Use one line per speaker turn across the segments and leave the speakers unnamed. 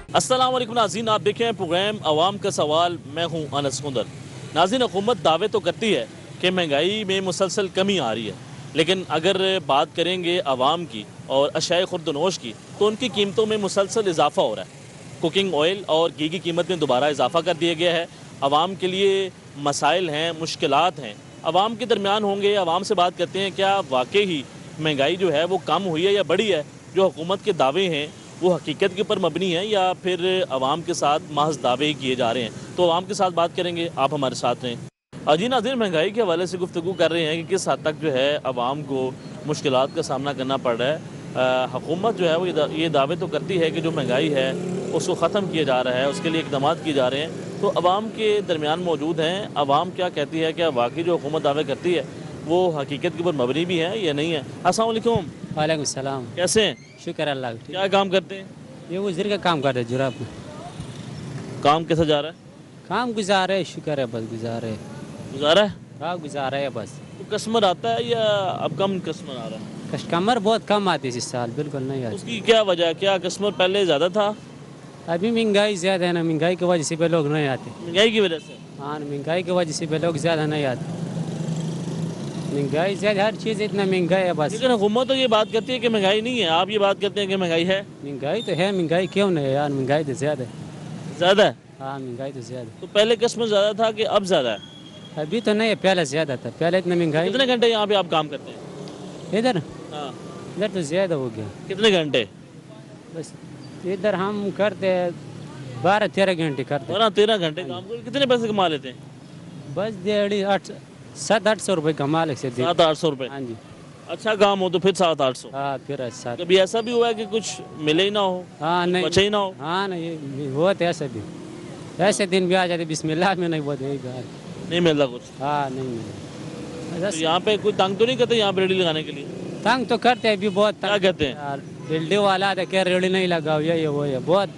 अस्सलाम वालेकुम नाज़रीन, आप देखें प्रोग्राम अवाम का सवाल। मैं हूं अनस कुंदर। नाज़रीन, हुकूमत दावे तो करती है कि महंगाई में मुसलसल कमी आ रही है, लेकिन अगर बात करेंगे अवाम की और अशाए खुर्दनोश की तो उनकी कीमतों में मुसलसल इजाफ़ा हो रहा है। कुकिंग ऑयल और घी की कीमत में दोबारा इजाफ़ा कर दिया गया है। अवाम के लिए मसाइल हैं, मुश्किलात हैं, अवाम के दरमियान होंगे। अवाम से बात करते हैं, क्या वाकई ही महंगाई जो है वो कम हुई है या बढ़ी है? जो हुकूमत के दावे हैं वो हकीकत के ऊपर मबनी है या फिर आवाम के साथ महज दावे ही किए जा रहे हैं? तो आवाम के साथ बात करेंगे, आप हमारे साथ रहें। जी नाज़रीन, महंगाई के हवाले से गुफ्तगू कर रहे हैं कि किस हद तक जो है आवाम को मुश्किलात का सामना करना पड़ रहा है। हुकूमत जो है वो ये दावे तो करती है कि जो महंगाई है उसको ख़त्म किया जा रहा है, उसके लिए इक़दाम किए जा रहे हैं। तो आवाम के दरमियान मौजूद हैं, आवाम क्या कहती है, क्या वाकई जो हुकूमत दावे करती है वो हकीकत के ऊपर मबनी भी है या नहीं है? अस्सलाम वालेकुम।
वालेकुम सलाम।
कैसे हैं?
शुक्र अल्लाह का।
क्या काम करते हैं?
ये उजर का काम करते जुराब में।
काम कैसा जा रहा है?
काम गुजार है, शुक्र है, बस गुजार है।
गुजारा है?
हाँ गुजार है बस।
तो कस्टमर आता है या अब कम कस्टमर आ रहा है?
कस्टमर बहुत कम आती है इस साल, बिल्कुल नहीं आती।
उसकी क्या वजह है? क्या कस्टमर पहले ज़्यादा था?
अभी महंगाई ज़्यादा है ना, महंगाई की वजह से पे लोग नहीं आते।
महंगाई की वजह से?
हाँ, महंगाई की वजह से पे लोग ज़्यादा नहीं आते। महंगाई ज़्यादा, हर चीज़ इतना महंगा है बस।
लेकिन हुकूमत तो ये बात करती है कि महंगाई नहीं है, आप ये बात करते हैं कि महंगाई है।
महंगाई तो है, महंगाई क्यों नहीं है यार, महंगाई तो ज़्यादा है।
ज़्यादा है?
हाँ, महंगाई तो ज़्यादा
तो पहले कस्टमर ज़्यादा था कि अब ज़्यादा है?
है। अभी तो नहीं है, पहले ज़्यादा था, पहले इतना महंगाई।
कितने घंटे यहाँ पे आप काम करते हैं?
इधर
हाँ।
इधर तो ज़्यादा हो गया।
कितने घंटे?
बस इधर हम करते हैं 12-13 घंटे करते हैं।
12-13 घंटे काम कर कितने पैसे कमा लेते हैं?
बस 700-800 रुपये कमा ले से
700-800 रुपये?
हाँ जी।
अच्छा काम हो तो फिर 700-800?
हाँ फिर अच्छा।
कभी ऐसा भी हुआ है कि कुछ मिले ही ना हो,
हाँ नहीं,
बचे ही ना हो?
हाँ नहीं, ये बहुत ऐसे भी, ऐसे दिन भी आ जाते बिस्मिल्लाह में नहीं बोलते घर।
नहीं मिलता कुछ?
हाँ नहीं मिला।
तो यहाँ पे कोई तंग तो नहीं करते यहाँ पे रेडी लगाने के लिए?
तंग तो करते हैं भी बहुत
क्या
तंग
कहते हैं?
यार, रेडी वाला आते क्या रेडी नहीं लगाओ, ये वो ये बहुत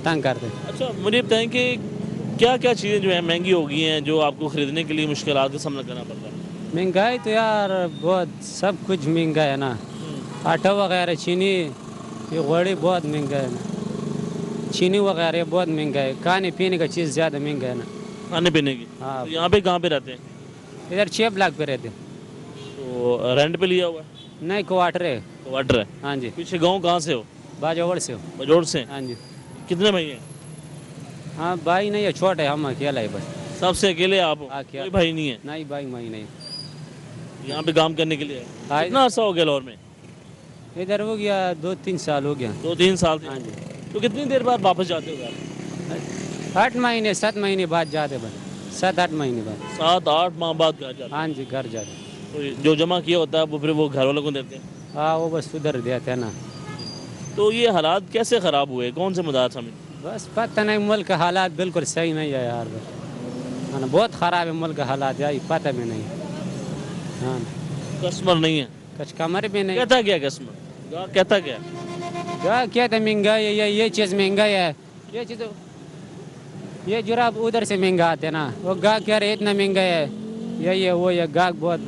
तंग करते हैं।
अच्छा मुझे बताएं कि क्या क्या चीज़ें जो है महंगी हो गई हैं जो आपको ख़रीदने के लिए मुश्किलात का सामना करना पड़ रहा है?
महंगाई तो यार बहुत, सब कुछ महंगा है ना। आटा वगैरह, चीनी, ये गोड़ी बहुत महंगा है ना। चीनी वगैरह बहुत महंगा है, खाने पीने का चीज़ ज़्यादा महंगा है ना।
खाने पीने की?
हाँ।
तो यहाँ पे कहाँ पे रहते हैं?
इधर 6 ब्लॉक पे रहते।
तो रेंट पे लिया हुआ है?
नहीं, क्वार्टर है।
क्वार्टर है?
हाँ जी।
पीछे गाँव कहाँ से हो?
बाजोड़ से हो।
बजोड़ से?
हाँ जी।
कितने भाई हैं?
हाँ भाई नहीं है, छोटा है, हम अकेला है बस।
सबसे अकेले आप हो?
अकेला।
कोई भाई नहीं है?
नहीं भाई मैं नहीं।
यहाँ पे काम करने के लिए आए?
हाँ।
कितना अर्सा हो गया लाहौर में?
इधर हो गया 2-3 साल हो गया।
2-3 साल से?
हाँ जी।
तो कितनी देर बाद वापस जाते हो घर?
8 महीने 7 महीने बाद जाते बस, 7-8 महीने बाद।
7-8 माह बाद घर जाते
हाँ जी, घर जाते।
हो? तो जो जमा किया होता है वो फिर वो घर वालों को देते हैं?
हाँ वो बस उधर देते हैं ना।
तो ये हालात कैसे ख़राब हुए, कौन से मदार समझ?
बस पता नहीं, मुल्क का हालात बिल्कुल सही नहीं है यार, हाँ ना, बहुत ख़राब है मुल्क का हालात यार, पता भी नहीं। हाँ,
कस्टमर नहीं है?
कुछ कमर भी नहीं।
कहता क्या कस्टमर? कहता क्या?
क्या था, महंगाई है, ये चीज़ महंगाई है, ये चीज़, ये जुराब उधर से महंगा आते ना, वो गाहक कह रहे इतना महंगा है, ये वो ये गाहक बहुत।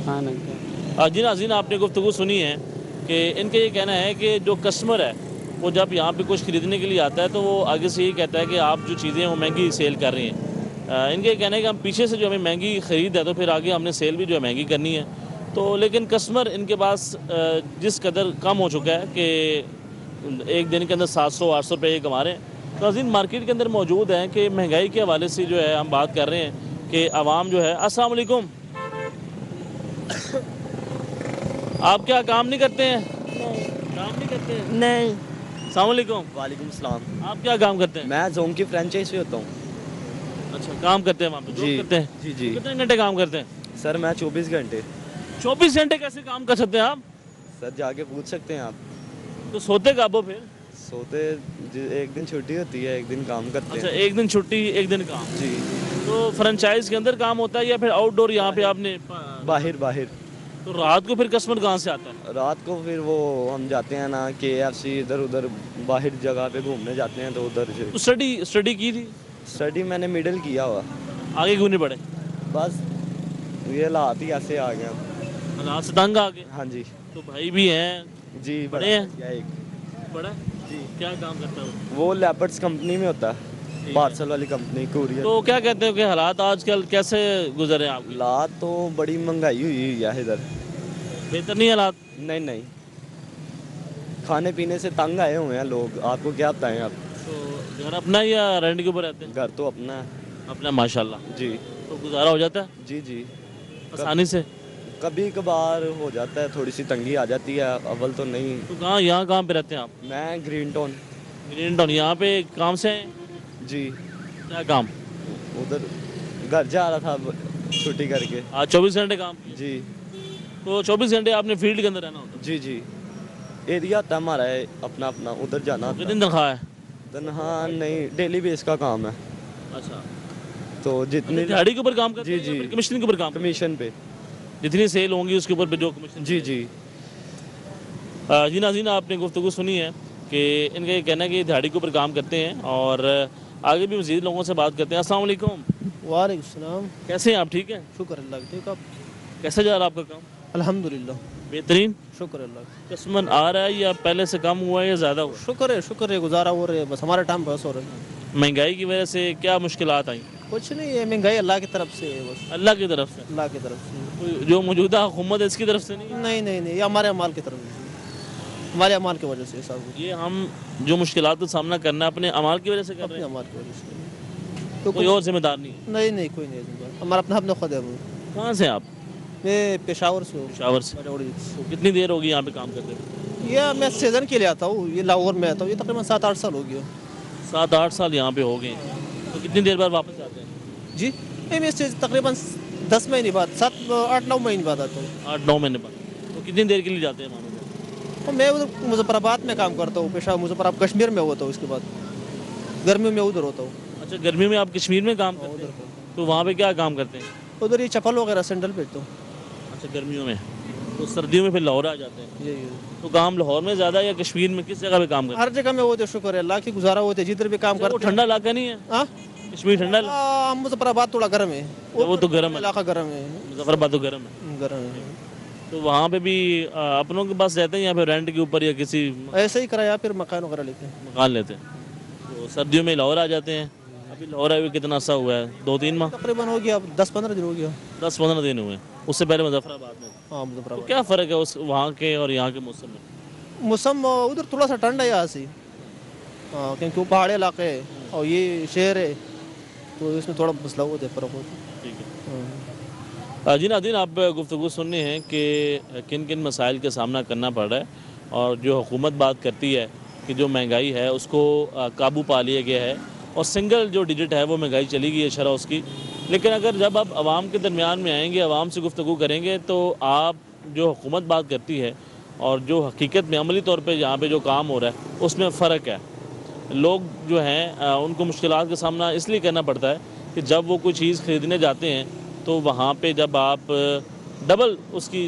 हाँ ना।
जी नाज़रीन, आपने गुफ्तगू सुनी है कि इनका ये कहना है कि जो कस्टमर है वो जब यहाँ पे कुछ ख़रीदने के लिए आता है तो वो आगे से ये कहता है कि आप जो चीज़ें हैं वो महंगी सेल कर रही हैं। इनका ये कहना है कि हम पीछे से जो हमें महंगी ख़रीद है तो फिर आगे हमने सेल भी जो है महंगी करनी है। तो लेकिन कस्टमर इनके पास जिस कदर कम हो चुका है कि एक दिन के अंदर 700-800 रुपये ये कमा रहे हैं। तो नाज़रीन, मार्केट के अंदर मौजूद हैं कि महंगाई के हवाले से जो है हम बात कर रहे हैं कि आवाम जो है। अस्सलाम वालेकुम। आप क्या काम नहीं करते हैं? काम नहीं करते हैं?
नहीं।
अस्सलाम वालेकुम।
वालेकुम सलाम।
आप क्या काम करते हैं?
मैं जोम की फ्रेंचाइज पे होता हूँ।
अच्छा, काम करते हैं वहाँ पे?
जी
जॉब करते हैं?
जी जी।
कितने घंटे काम करते हैं?
सर मैं 24 घंटे।
24 घंटे कैसे काम कर सकते हैं आप?
सर जाके पूछ सकते हैं आप।
तो सोते कब हो फिर?
सोते एक दिन छुट्टी होती है, एक दिन काम करते
अच्छा,
हैं।
एक दिन छुट्टी एक दिन काम।
जी।
तो फ्रेंचाइज के अंदर काम होता है या फिर आउटडोर यहाँ पे आपने?
बाहर बाहर।
तो रात को फिर कस्टमर कहाँ से आता है?
रात को फिर वो हम जाते हैं ना KFC, इधर उधर बाहर जगह पे घूमने जाते हैं तो उधर से।
तो स्टडी की थी?
स्टडी मैंने मिडिल किया हुआ।
आगे क्यों नहीं बढ़े?
बस ये हालात ही ऐसे आ गया।
हालात से तंग आ गए?
हाँ जी।
तो भाई भी हैं?
जी
बड़े हैं?
एक
बड़ा?
जी।
क्या काम करता है
वो लेपर्ड्स कंपनी में होता है, पार्सल वाली कंपनी, कुरियर।
तो क्या कहते हो कि हालात आजकल कैसे गुजरे हैं आपके?
हालात तो बड़ी महंगाई हुई है इधर।
बेहतर नहीं हालात?
नहीं नहीं, खाने पीने से तंग आए हुए हैं लोग, आपको क्या बताएं आप।
तो घर अपना है या रेंट के ऊपर रहते हैं?
घर तो अपना है।
अपना माशाल्लाह।
जी
तो गुजारा हो जाता है
जी जी।
आसानी से?
कभी कभार हो जाता है, थोड़ी सी तंगी आ जाती है, अव्वल तो नहीं।
तो कहाँ यहाँ कहाँ पे रहते हैं आप?
मैं ग्रीन टाउन।
Green town. यहाँ पे काम से हैं?
जी।
क्या काम?
उधर घर जा रहा था छुट्टी करके।
आज 24 घंटे काम?
जी
तो 24 घंटे आपने फील्ड के अंदर रहना होता
जी जी। एरिया होता है हमारा है अपना अपना, उधर जाना
है?
होता
कितनी तनख्वाह है?
है। तनहा नहीं, डेली बेस का काम है,
अच्छा।
तो जितनी
दिहाड़ी के ऊपर काम करते
जी
हैं या
जी।
फिर कमीशन के ऊपर काम?
कमीशन पे।
जितनी सेल होंगी उसके ऊपर जो कमीशन।
जी जी।
जी नाज़रीन, आपने गुफ्तगू सुनी है कि इनका ये कहना है कि दिहाड़ी के ऊपर काम करते हैं और आगे भी मज़ीद लोगों से बात करते हैं। अस्सलाम वालेकुम।
वालेकुम सलाम।
कैसे हैं आप? ठीक है?
शुक्र अल्लाह का। ठीक आप?
कैसे जा रहा है आपका काम?
अल्हम्दुलिल्लाह।
बेहतरीन?
शुक्र अल्लाह का।
कस्टमर आ रहा है या पहले से कम हुआ है या ज़्यादा हुआ
शुक्र है, गुजारा हो रहा है, बस हमारा टाइम पास हो रहा है।
है? महंगाई की वजह से क्या मुश्किलात आई?
कुछ नहीं है, महंगाई अल्लाह की तरफ से है, बस
अल्लाह की तरफ से?
अल्लाह की तरफ से।
तो जो मौजूदा हुकूमत है इसकी तरफ से नहीं है?
नहीं नहीं नहीं, ये हमारे अमाल की तरफ से, हमारे अमाल की वजह से सब कुछ।
ये हम जो मुश्किलात का सामना करना है अपने अमाल की वजह से कर
अपने
रहे हैं?
अमाल की वजह से। तो
कोई और जिम्मेदार नहीं है?
नहीं नहीं, कोई नहीं है, हमारा अपना अपना खुद है।
कहाँ से आप?
मैं पेशावर से हूँ।
पेशावर से।
पचौड़ी।
तो कितनी देर होगी यहाँ पे काम करते हैं?
ये मैं सीज़न के लिए आता हूँ, ये लाहौर में आता हूँ, ये तकरीबन 7-8 साल हो गया।
7-8 साल यहाँ पे हो गए। तो कितनी देर बाद वापस आते हैं?
जी, मैं इससे तकरीबन 10 महीने बाद, 7-8-9 महीने बाद आता हूँ।
8-9 महीने बाद। तो कितनी देर के लिए जाते हैं मानो?
तो मैं उधर मुजफ्फराबाद में काम करता हूँ, पेशा मुजफ्फराबाद कश्मीर में होता हूँ, इसके बाद गर्मियों में उधर होता हूँ।
अच्छा, गर्मी में आप कश्मीर में काम करते हैं? तो वहाँ पे क्या काम करते हैं?
उधर ये चप्पल वगैरह सैंडल बेचता हूँ।
अच्छा, गर्मियों में। तो सर्दियों में फिर लाहौर आ जाते हैं?
यही
तो काम लाहौर में ज़्यादा या कश्मीर में, किस जगह पे काम करते
हर जगह में होते, शुक्र है अल्लाह की, गुजारा होते जिधर भी काम
हैं? वो
करते हैं।
ठंडा इलाका नहीं है?
हाँ?
कश्मीर ठंडा इलाका?
मुजफ्फराबाद थोड़ा गर्म है,
वो तो गर्म है।
इलाका गर्म है,
मुजफ्फराबाद तो गर्म है।
गर्म है।
तो वहाँ पे भी अपनों के पास रहते हैं या फिर रेंट के ऊपर या किसी
ऐसे ही कराया, फिर मकान वगैरह लेते हैं।
मकान लेते हैं? तो सर्दियों में लाहौर आ जाते हैं? अभी लाहौर आए हुए कितना सा हुआ है? 2-3 माह?
तकरीबन हो गया, 10-15 दिन हो गया।
10-15 दिन हुए। उससे पहले मुजफ्फराबाद में?
हाँ,
तो
मुजफ्फराबाद।
क्या फ़र्क है उस वहाँ के और यहाँ के मौसम में?
मौसम उधर थोड़ा सा ठंड है यहाँ से, हाँ, क्योंकि वो पहाड़ी इलाके है और ये शहर है, तो इसमें थोड़ा मसला होता है, फ़र्क होता है।
ठीक है।
हाँ।
जी नाज़रीन, आप गुफ्तगू सुननी है कि किन किन मसाइल का सामना करना पड़ रहा है और जो हुकूमत बात करती है कि जो महंगाई है उसको काबू पा लिया गया है और सिंगल जो डिजिट है वो महंगाई चली गई है शरह उसकी। लेकिन अगर जब आप आवाम के दरमियान में आएंगे, आवाम से गुफ्तगू करेंगे, तो आप जो हुकूमत बात करती है और जो हकीकत में अमली तौर पे यहाँ पे जो काम हो रहा है उसमें फ़र्क है। लोग जो हैं उनको मुश्किलात का सामना इसलिए करना पड़ता है कि जब वो कोई चीज़ ख़रीदने जाते हैं तो वहाँ पे जब आप डबल उसकी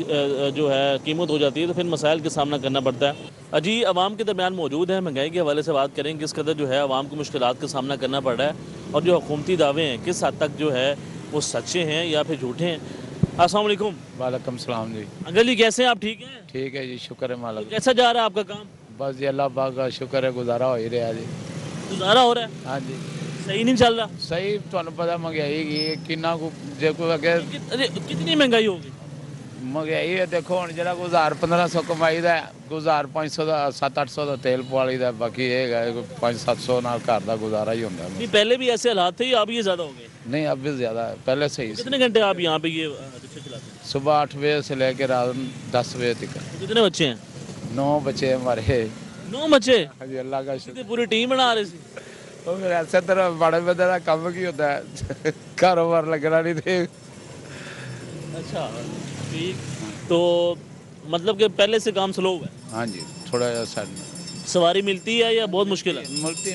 जो है कीमत हो जाती है तो फिर मसाइल का सामना करना पड़ता है। अजी आवाम के दरमियान मौजूद है, महंगाई के हवाले से बात करें किस कदर जो है आवाम को मुश्किलात का सामना करना पड़ रहा है और जो हुकूमती दावे हैं किस हद तक जो है वो सच्चे हैं या फिर झूठे हैं। अस्सलाम वालेकुम।
वालेकुम सलाम जी।
अंकल जी कैसे हैं आप? ठीक हैं?
ठीक है जी, शुक्र है मालिक।
कैसा जा रहा है आपका काम?
बस जी अल्लाह पाक का शुक्र है, गुजारा हो ही रहा जी।
गुजारा हो रहा है?
हाँ जी,
सही नहीं चल रहा?
सही ਤੁਹਾਨੂੰ पता महंगाई की किन्ना को जे कोई अगे
अरे कितनी महंगाई होगी?
महंगाई है देखो ਹੁਣ ਜਿਹੜਾ 1000-1500 ਕਮਾਈਦਾ 1500 ਦਾ 700-800 ਦਾ ਤੇਲ ਪਵਾਲੀਦਾ, ਬਾਕੀ ਇਹ ਹੈ 500-700 ਨਾਲ ਘਰ ਦਾ ਗੁਜ਼ਾਰਾ ਹੀ ਹੁੰਦਾ।
नहीं पहले भी ऐसे हालात थे या अब ये ज़्यादा हो गए?
नहीं अब भी ज़्यादा है, पहले सही से।
कितने घंटे आप यहाँ पे ये रिक्शा चलाते हैं?
सुबह 8 बजे से लेकर रात 10 बजे तक।
कितने बच्चे हैं?
9 बच्चे हमारे।
9 बच्चे?
हाँ जी, अल्लाह का शुक्र।
कितनी पूरी टीम बना रहे थे?
ਉਹ ਫਿਰ ਐਸੇ ਤਰ੍ਹਾਂ ਬੜੇ ਬੰਦੇ ਦਾ ਕੰਮ ਕੀ ਹੁੰਦਾ ਹੈ, ਕਾਰੋਬਾਰ ਲੱਗਣਾ ਨਹੀਂ ਤੇ।
अच्छा ठीक। तो मतलब कि पहले से काम स्लो हुआ है?
हाँ जी, थोड़ा ਜਿਹਾ ਸਾਡਾ
सवारी मिलती है या बहुत मुश्किल है?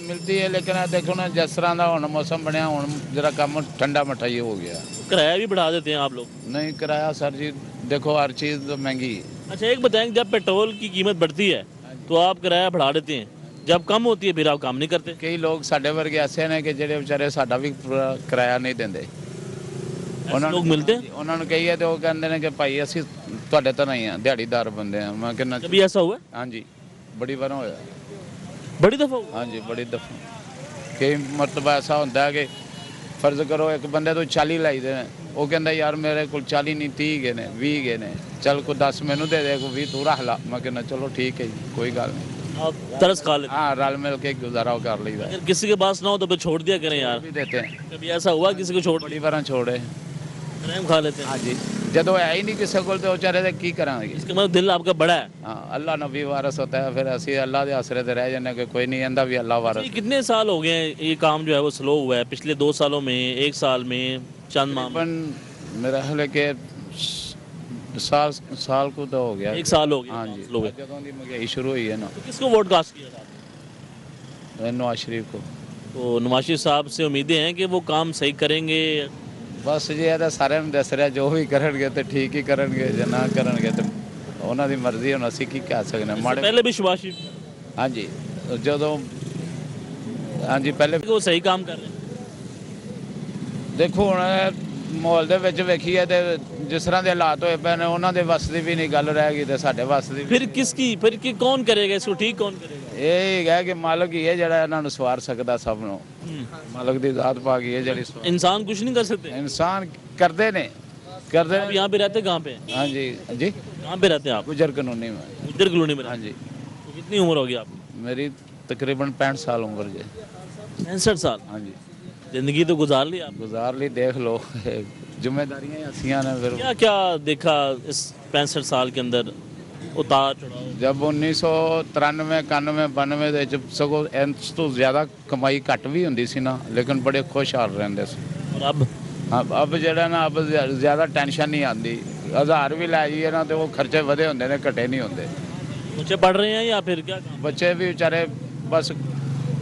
ਮਿਲਦੀ ਹੈ, ਲੇਕਿਨ ਦੇਖੋ ਨਾ ਜਿਸ ਤਰ੍ਹਾਂ ਦਾ ਹੁਣ ਮੌਸਮ ਬਣਿਆ, ਹੁਣ ਜਰਾ ਕੰਮ ਠੰਡਾ ਮਠਾਈ ਹੋ ਗਿਆ।
किराया भी बढ़ा देते हैं आप लोग?
नहीं किराया सर जी देखो हर चीज़ तो महंगी है।
अच्छा एक बताएं, जब पेट्रोल की कीमत बढ़ती है तो आप किराया बढ़ा देते हैं, जब कम होती है फिर आप काम नहीं करते?
ਕਈ ਲੋਕ ਸਾਡੇ ਵਰਗੇ ਐਸੇ ਨੇ ਕਿ ਜਿਹੜੇ ਵਿਚਾਰੇ ਸਾਡਾ ਵੀ ਪੂਰਾ ਕਿਰਾਇਆ ਨਹੀਂ ਦਿੰਦੇ।
ऐसे लोग मिलते हैं?
ਉਹਨਾਂ ਨੂੰ ਕਹੀਏ ਤੇ ਉਹ ਕਹਿੰਦੇ ਨੇ ਕਿ ਭਾਈ ਅਸੀਂ ਤੁਹਾਡੇ ਤਾਂ ਨਹੀਂ ਆ, ਦਿਹਾੜੀਦਾਰ ਬੰਦੇ ਆ। ਮੈਂ ਕਹਿੰਦਾ
कभी ऐसा हुआ है?
ਹਾਂਜੀ, ਬੜੀ ਵਾਰ ਹੋਇਆ।
बड़ी दफ़ा
हाँ जी बड़ी दफ़ा कई मरतबा ऐसा होता है कि फर्ज करो एक बंदे तो 40 लाई दे वो कहता यार मेरे को 40 नहीं 30 गए ने 20 गए ने चल को 10 मैनू दे दे को 20 तू रख ला मैं कहना चलो ठीक है जी कोई गल नहीं
आप तरस खा लेते
हाँ रल मिल के गुजारा कर लीदा
अगर किसी के पास ना हो तो फिर छोड़ दिया करें यार
भी देते हैं
कभी ऐसा हुआ किसी को छोड़
बड़ी बार छोड़े
रहम खा लेते हैं
हाँ जी जदों है ही नहीं किसी को तो बेचारे ते की करांगे
इसका मतलब दिल आपका बड़ा है
हाँ अल्लाह नबी वारस होता है फिर असी अल्लाह के आसरे ते रह जाने कि कोई नहीं आंदा भी अल्लाह वारस
ये कितने साल हो गए हैं ये काम जो है वो स्लो हुआ है पिछले 2 सालों में 1 साल में चंद माह में
तकरीबन मेरा ख्याल है कि साल को तो हो गया
1 साल हो गया
हाँ जी
स्लो है
जदों दी महंगाई शुरू हुई है ना
तो किसको वोट कास्ट किया था
नवाज शरीफ को
तो नवाज शरीफ साहब से उम्मीदें हैं कि वो काम सही करेंगे
बस जी ਇਹ ਤਾਂ ਸਾਰਿਆਂ ਨੂੰ ਦੱਸ ਰਿਹਾ ਜੋ ਵੀ ਕਰਨਗੇ ਤੇ ਠੀਕ ਹੀ ਕਰਨਗੇ ਜੇ ਨਾ ਕਰਨਗੇ ਤੇ ਉਹਨਾਂ ਦੀ ਮਰਜ਼ੀ ਹੁਣ ਅਸੀਂ ਕੀ ਕਹਿ ਸਕਦੇ ਹਾਂ ਮਾੜੇ
पहले भी सुभाष शरीफ
ਹਾਂਜੀ ਜਦੋਂ ਹਾਂਜੀ ਪਹਿਲੇ
वो सही काम कर रहे हैं
ਦੇਖੋ ਹੁਣ ਮਾਹੌਲ ਦੇ ਵਿੱਚ ਵੇਖੀਏ ਤੇ ਜਿਸ ਤਰ੍ਹਾਂ ਦੇ ਹਾਲਾਤ ਹੋਏ ਪਏ ਨੇ ਉਹਨਾਂ ਦੇ ਵੱਸ ਦੀ ਵੀ ਨਹੀਂ ਗੱਲ ਰਹਿ ਗਈ ਤੇ ਸਾਡੇ ਵੱਸ ਦੀ
फिर किसकी फिर कि कौन करेगा इसको ठीक कौन करेगा
ਇਹ ਹੈ ਕਿ ਮਾਲਕ ਹੀ ਹੈ ਜਿਹੜਾ ਇਹਨਾਂ ਨੂੰ ਸਵਾਰ ਸਕਦਾ ਸਭ ਨੂੰ ਮਾਲਕ ਦੀ ਜ਼ਾਤ ਪਾ ਗਈ ਹੈ ਜਿਹੜੀ
इंसान कुछ नहीं कर सकते
ਇਨਸਾਨ ਕਰਦੇ ਨੇ ਕਰਦੇ
आप
ਨੇ
यहाँ पे रहते कहाँ पे हैं?
ਹਾਂਜੀ ਜੀ
कहाँ पे रहते हैं आप
ਗੁਜਰ ਕਾਨੂੰਨੀ में
उधर कॉलोनी में रहते
ਹਾਂਜੀ
हैं। तो कितनी उम्र होगी आपकी
मेरी तकरीबन 65 साल उम्र है
65 साल
हाँ जी
जिंदगी तो गुजार ली आप
गुजार ली देख लो जिम्मेदारियां ऐसियां ने फिर
क्या क्या देखा इस 65 साल के अंदर उतार चढ़ाव
जब 1993 91 92 ਦੇ ਜਬ ਸਗੋਂ ਇਸ ਤੋਂ ਜ਼ਿਆਦਾ ਕਮਾਈ ਘੱਟ ਵੀ ਹੁੰਦੀ ਸੀ ਨਾ ਲੇਕਿਨ ਬੜੇ ਖੁਸ਼ਹਾਲ ਰਹਿੰਦੇ ਸੀ
और अब
ਹਾਂ ਅਬ ਜਿਹੜਾ ਨਾ ਅਬ ਜ਼ਿਆਦਾ ਟੈਨਸ਼ਨ ਨਹੀਂ ਆਉਂਦੀ 1000 ਵੀ ਲੈ ਜਾਈਏ ਨਾ ਤੇ ਉਹ ਖਰਚੇ ਵਧੇ ਹੁੰਦੇ ਨੇ ਘਟੇ ਨਹੀਂ ਹੁੰਦੇ
बच्चे पढ़ रहे हैं या फिर क्या काम?
ਬੱਚੇ ਵੀ ਵਿਚਾਰੇ ਬਸ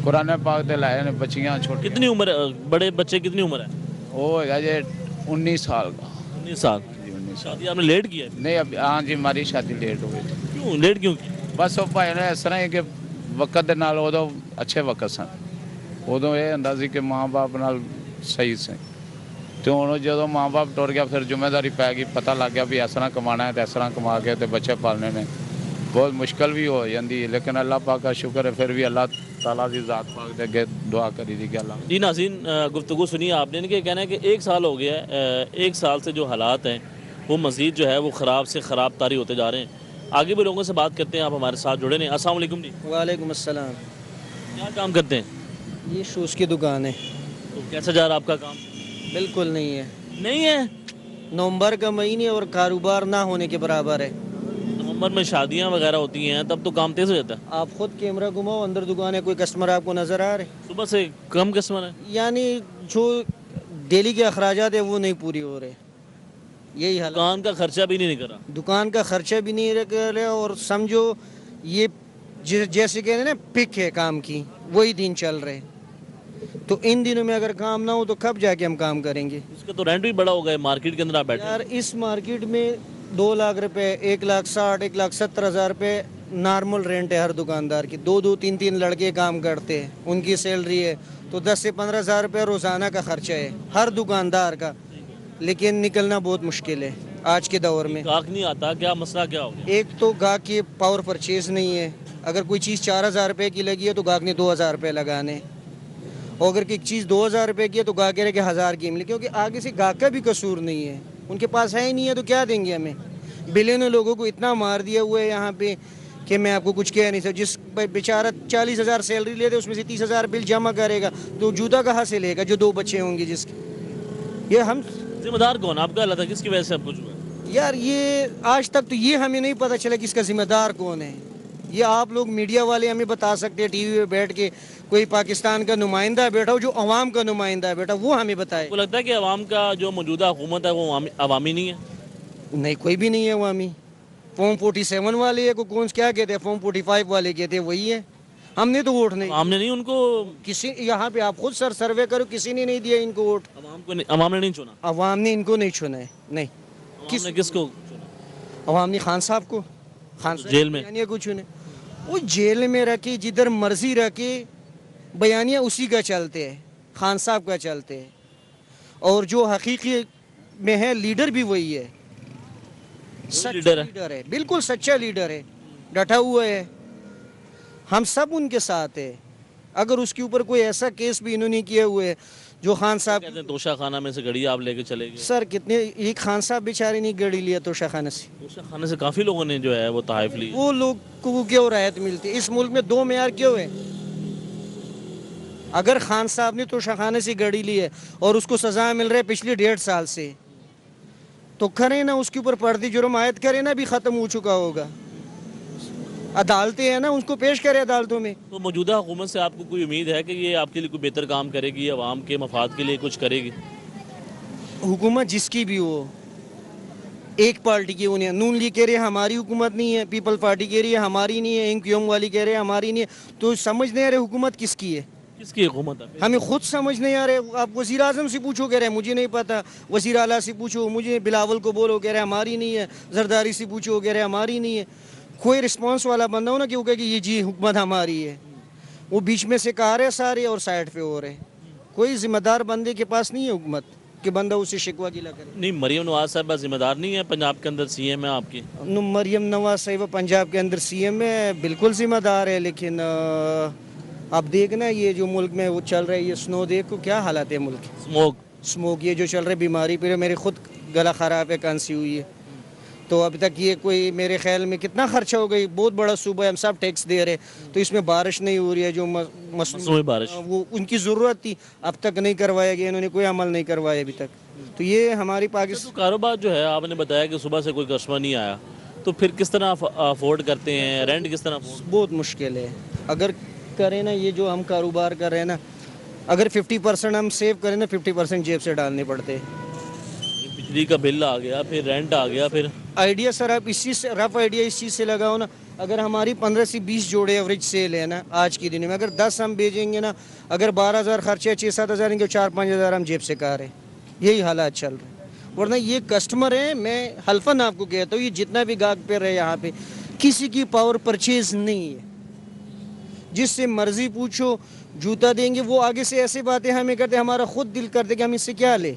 ਕੁਰਾਨ ਪਾਕ ਤੇ ਲਾਏ ਨੇ ਬੱਚੀਆਂ ਛੋਟੀ
कितनी उम्र बड़े बच्चे कितनी उम्र है
ਉਹ ਹੈਗਾ ਜੇ 19 साल का
19 साल
जी 19 साल
शादी आपने लेट की है
नहीं अब हाँ जी हमारी शादी लेट हो गई थी
क्यों लेट क्यों की
ਬਸ ਉਹ ਭਾਈ ਨੇ ਇਸ ਤਰ੍ਹਾਂ ਹੀ ਕਿ ਵਕਤ ਦੇ ਨਾਲ ਉਦੋਂ ਅੱਛੇ ਵਕਤ ਸਨ ਉਦੋਂ ਇਹ ਹੁੰਦਾ ਸੀ ਕਿ ਮਾਂ-ਬਾਪ ਨਾਲ ਸਹੀ ਸੀ ਤੇ ਹੁਣ ਜਦੋਂ ਮਾਂ-ਬਾਪ ਟੁਰ ਗਿਆ ਫਿਰ ਜ਼ਿੰਮੇਵਾਰੀ ਪੈ ਗਈ ਪਤਾ ਲੱਗ ਗਿਆ ਵੀ ਇਸ ਤਰ੍ਹਾਂ ਕਮਾਣਾ ਹੈ ਤੇ ਇਸ ਤਰ੍ਹਾਂ ਕਮਾ ਕੇ ਤੇ ਬੱਚੇ ਪਾਲਣੇ ਨੇ ਬਹੁਤ ਮੁਸ਼ਕਲ ਵੀ ਹੋ ਜਾਂਦੀ ਹੈ ਲੇਕਿਨ ਅੱਲਾਹ ਪਾਕ ਦਾ ਸ਼ੁਕਰ ਹੈ ਫਿਰ ਵੀ ਅੱਲਾਹ ਤਾਲਾ ਦੀ ਜ਼ਾਤ ਪਾਕ ਦੇ ਅੱਗੇ ਦੁਆ ਕਰੀ ਦੀ ਗੱਲ ਆ
जी नाज़रीन गुफ्तगू सुनिए आपने इनके कहना है कि 1 साल हो गया है 1 साल से जो हालात हैं वो मज़ीद जो है वो ख़राब से ख़राब तारी होते जा रहे हैं आगे भी लोगों से बात करते हैं आप हमारे साथ जुड़े नहीं अस्सलाम वालेकुम जी
वालेकुम अस्सलाम।
क्या काम करते हैं
ये शूज़ की दुकान है।
तो कैसा जा रहा आपका काम
बिल्कुल नहीं है।
नहीं है
नवंबर का महीने और कारोबार ना होने के बराबर है।
नवंबर में शादियां वगैरह होती हैं तब तो काम तेज़ हो जाता है
आप खुद कैमरा घुमाओ अंदर दुकान है कोई कस्टमर आपको नज़र आ रहे
सुबह से कम कस्टमर है
यानी जो डेली के अखराजात है वो नहीं पूरी हो रहे यही हाल
दुकान का खर्चा भी नहीं निकल रहा
दुकान का खर्चा भी नहीं कर रहे और समझो ये जैसे कहते हैं ना पिक है काम की वही दिन चल रहे तो इन दिनों में अगर काम ना हो तो कब जाके हम काम करेंगे
इसका तो रेंट भी बड़ा हो गया मार्केट के अंदर आप बैठे
यार इस मार्केट में 2 लाख रुपए 1,60,000 1,70,000 रुपए नॉर्मल रेंट है हर दुकानदार की 2-2 3-3 लड़के काम करते हैं उनकी सैलरी है तो 10 से 15,000 रुपये रोज़ाना का खर्चा है हर दुकानदार का लेकिन निकलना बहुत मुश्किल है आज के दौर में
गाहक नहीं आता क्या मसला क्या हो गया
एक तो गाहक की पावर परचेज नहीं है अगर कोई चीज़ 4,000 रुपये की लगी है तो गाहक ने 2,000 रुपये लगाने और अगर कोई चीज़ 2,000 रुपये की है तो गाहक कह रहे कि 1,000 की मिले क्योंकि आगे से गाहक का भी कसूर नहीं है उनके पास है ही नहीं है तो क्या देंगे हमें बिलियनों लोगों को इतना मार दिया हुआ है यहाँ पे कि मैं आपको कुछ कह नहीं सकता जिस बेचारा 40,000 सैलरी लेते उसमें से 30,000 बिल जमा करेगा तो जूता कहाँ से लेगा जो 2 बच्चे होंगे जिसके ये हम
जिम्मेदार कौन आपका अल्लाह था किसकी वजह से सब कुछ हुआ
यार ये आज तक तो ये हमें नहीं पता चला कि इसका जिम्मेदार कौन है ये आप लोग मीडिया वाले हमें बता सकते हैं टीवी पे बैठ के कोई पाकिस्तान का नुमाइंदा बैठा हो जो अवाम का नुमाइंदा बैठा वो हमें बताए
आपको लगता है कि अवाम का जो मौजूदा हुकूमत है वो अवामी नहीं है
नहीं कोई भी नहीं है अवामी फॉर्म 47 वाले है को कौन क्या कहते हैं फॉर्म 45 वाले कहते हैं वही है हमने तो वोट नहीं
अवाम ने नहीं उनको
किसी यहाँ पे आप खुद सर्वे करो किसी ने नहीं दिया इनको वोट
अवाम ने नहीं चुना
अवाम ने इनको नहीं चुना है नहीं
किसने किसको चुना
अवाम ने खान साहब को खान साहब
जेल में?
बयानिया को चुने वो जेल में रखे जिधर मर्जी रखे बयानिया उसी का चलते हैं खान साहब का चलते हैं और जो हकीकी में है लीडर भी वही है सच्चा
लीडर है।
लीडर है बिल्कुल सच्चा लीडर है डटा हुआ है ہم سب ان کے ساتھ ہیں. اگر اس کے اوپر کوئی ایسا کیس بھی انہوں نے کیے ہوئے جو خان صاحب
کہتے ہیں توشہ خانہ میں سے گڑی آپ لے کے چلے گئے.
سر کتنے ایک خان صاحب بیچارے نہیں گڑی لیا توشہ خانہ سے.
توشہ خانے سے کافی لوگوں نے جو ہے وہ تحائف لی.
وہ لوگ کو کیوں رعایت ملتی ہے؟ اس ملک میں دو معیار کیوں ہے؟ اگر خان صاحب نے توشہ خانے سے گڑی لی ہے اور اس کو سزا مل رہا ہے پچھلی 1.5 سال سے تو کریں نا اس کے اوپر فردی جرم عائد کریں نا، بھی ختم ہو چکا ہوگا. عدالتیں ہیں نا، اس کو پیش کرے عدالتوں میں.
تو موجودہ حکومت سے آپ کو کوئی امید ہے کہ یہ آپ کے لیے کوئی بہتر کام کرے گی، عوام کے مفاد کے لیے کچھ کرے گی؟
حکومت جس کی بھی ہو، ایک پارٹی کی انہیں نون لیگ کہہ رہی ہے ہماری حکومت نہیں ہے، پیپل پارٹی کہہ رہی ہے ہماری نہیں ہے، انک یوم والی کہہ رہے ہیں ہماری نہیں ہے، تو سمجھ نہیں آ رہے حکومت کس کی ہے.
کس کی حکومت ہے؟
ہمیں خود سمجھ نہیں آ رہے. آپ وزیر اعظم سے پوچھو کہہ رہے ہیں مجھے نہیں پتا، وزیر اعلیٰ سے پوچھو مجھے، بلاول کو بولو کہہ رہے ہیں ہماری نہیں ہے، زرداری سے پوچھو کہہ رہے ہیں ہماری نہیں ہے. کوئی رسپانس والا بندہ ہو نا کہ وہ کہے کہ یہ جی حکومت ہماری ہے. وہ بیچ میں سے کہا رہے سارے اور سائڈ پہ ہو رہے. کوئی ذمہ دار بندے کے پاس نہیں ہے حکومت کہ بندہ اسے شکوہ گلا کرے.
نہیں، مریم نواز صاحبہ ذمہ دار نہیں ہے پنجاب کے اندر سی ایم ہے آپ کی؟
مریم نواز صاحب پنجاب کے اندر سی ایم ہے، بالکل ذمہ دار ہے، لیکن اب دیکھنا یہ جو ملک میں وہ چل رہا ہے یہ سنو دیکھو کیا حالات ہے ملک. سموک یہ جو چل رہا ہے بیماری پہ میرے خود گلا خراب ہے، کانسی ہوئی ہے. تو ابھی تک یہ کوئی میرے خیال میں کتنا خرچہ ہو گئی، بہت بڑا صوبہ ہے، ہم سب ٹیکس دے رہے، تو اس میں بارش نہیں ہو رہی ہے جو
مصنوعی بارش
وہ ان کی ضرورت تھی اب تک نہیں کروایا گیا، انہوں نے کوئی عمل نہیں کروایا ابھی تک. تو یہ ہماری پاکستان
کاروبار جو ہے آپ نے بتایا کہ صبح سے کوئی کسٹمر نہیں آیا، تو پھر کس طرح افورڈ کرتے ہیں، رینٹ کس طرح
بہت مشکل ہے. اگر کریں نا یہ جو ہم کاروبار کر رہے ہیں نا، اگر 50% ہم سیو کریں نا 50% جیب سے ڈالنے پڑتے.
بجلی کا بل آ گیا، پھر رینٹ آ گیا، پھر
آئیڈیا سر آپ اس چیز سے رف آئیڈیا اس چیز سے لگاؤ نا. اگر ہماری 15 سے 20 جوڑے ایوریج سیل ہے نا آج کی دن میں، اگر 10 ہم بیچیں گے نا، اگر 12,000 خرچے 6-7 ہزار کے 4-5 ہزار ہم جیب سے کہا رہے. یہی حالات چل رہے. ورنہ یہ کسٹمر ہیں، میں حلفاً آپ کو کہتا ہوں یہ جتنا بھی گاہک پہ رہے یہاں پہ کسی کی پاور پرچیز نہیں ہے. جس سے مرضی پوچھو جوتا دیں گے. وہ آگے سے ایسی باتیں ہمیں کرتے ہمارا خود دل کرتے کہ ہم اس سے کیا لیں.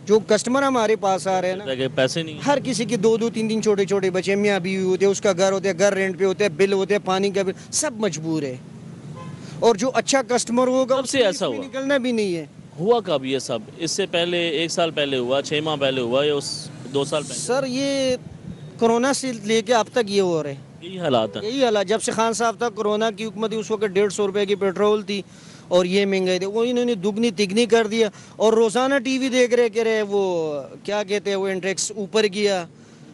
جو کسٹمر ہمارے پاس آ رہے ہیں نا،
پیسے نہیں.
ہر کسی کے 2-3 چھوٹے چھوٹے بچے، میاں بیوی ہوتے ہیں، اس کا گھر ہوتا ہے، گھر رینٹ پہ ہوتے ہیں، بل ہوتے ہیں، پانی کا بل، سب مجبور ہے. اور جو اچھا کسٹمر ہوگا
کب سے ایسا ہوا؟
نکلنا بھی نہیں ہے.
ہوا کب یہ سب؟ اس سے پہلے 1 سال پہلے ہوا، 6 ماہ پہلے ہوا، یا 2 سال پہلے؟
سر یہ کرونا سے لے کے اب تک یہ ہو رہے
یہی حالات ہیں.
یہی حالات. جب سے خان صاحب تھا کرونا کی حکومت تھی، اس وقت 150 روپے کی پیٹرول تھی اور یہ مہنگائی تھی، وہ انہوں نے دگنی تگنی کر دیا. اور روزانہ ٹی وی دیکھ رہے کہ رہے وہ کیا کہتے ہیں وہ انڈیکس اوپر گیا،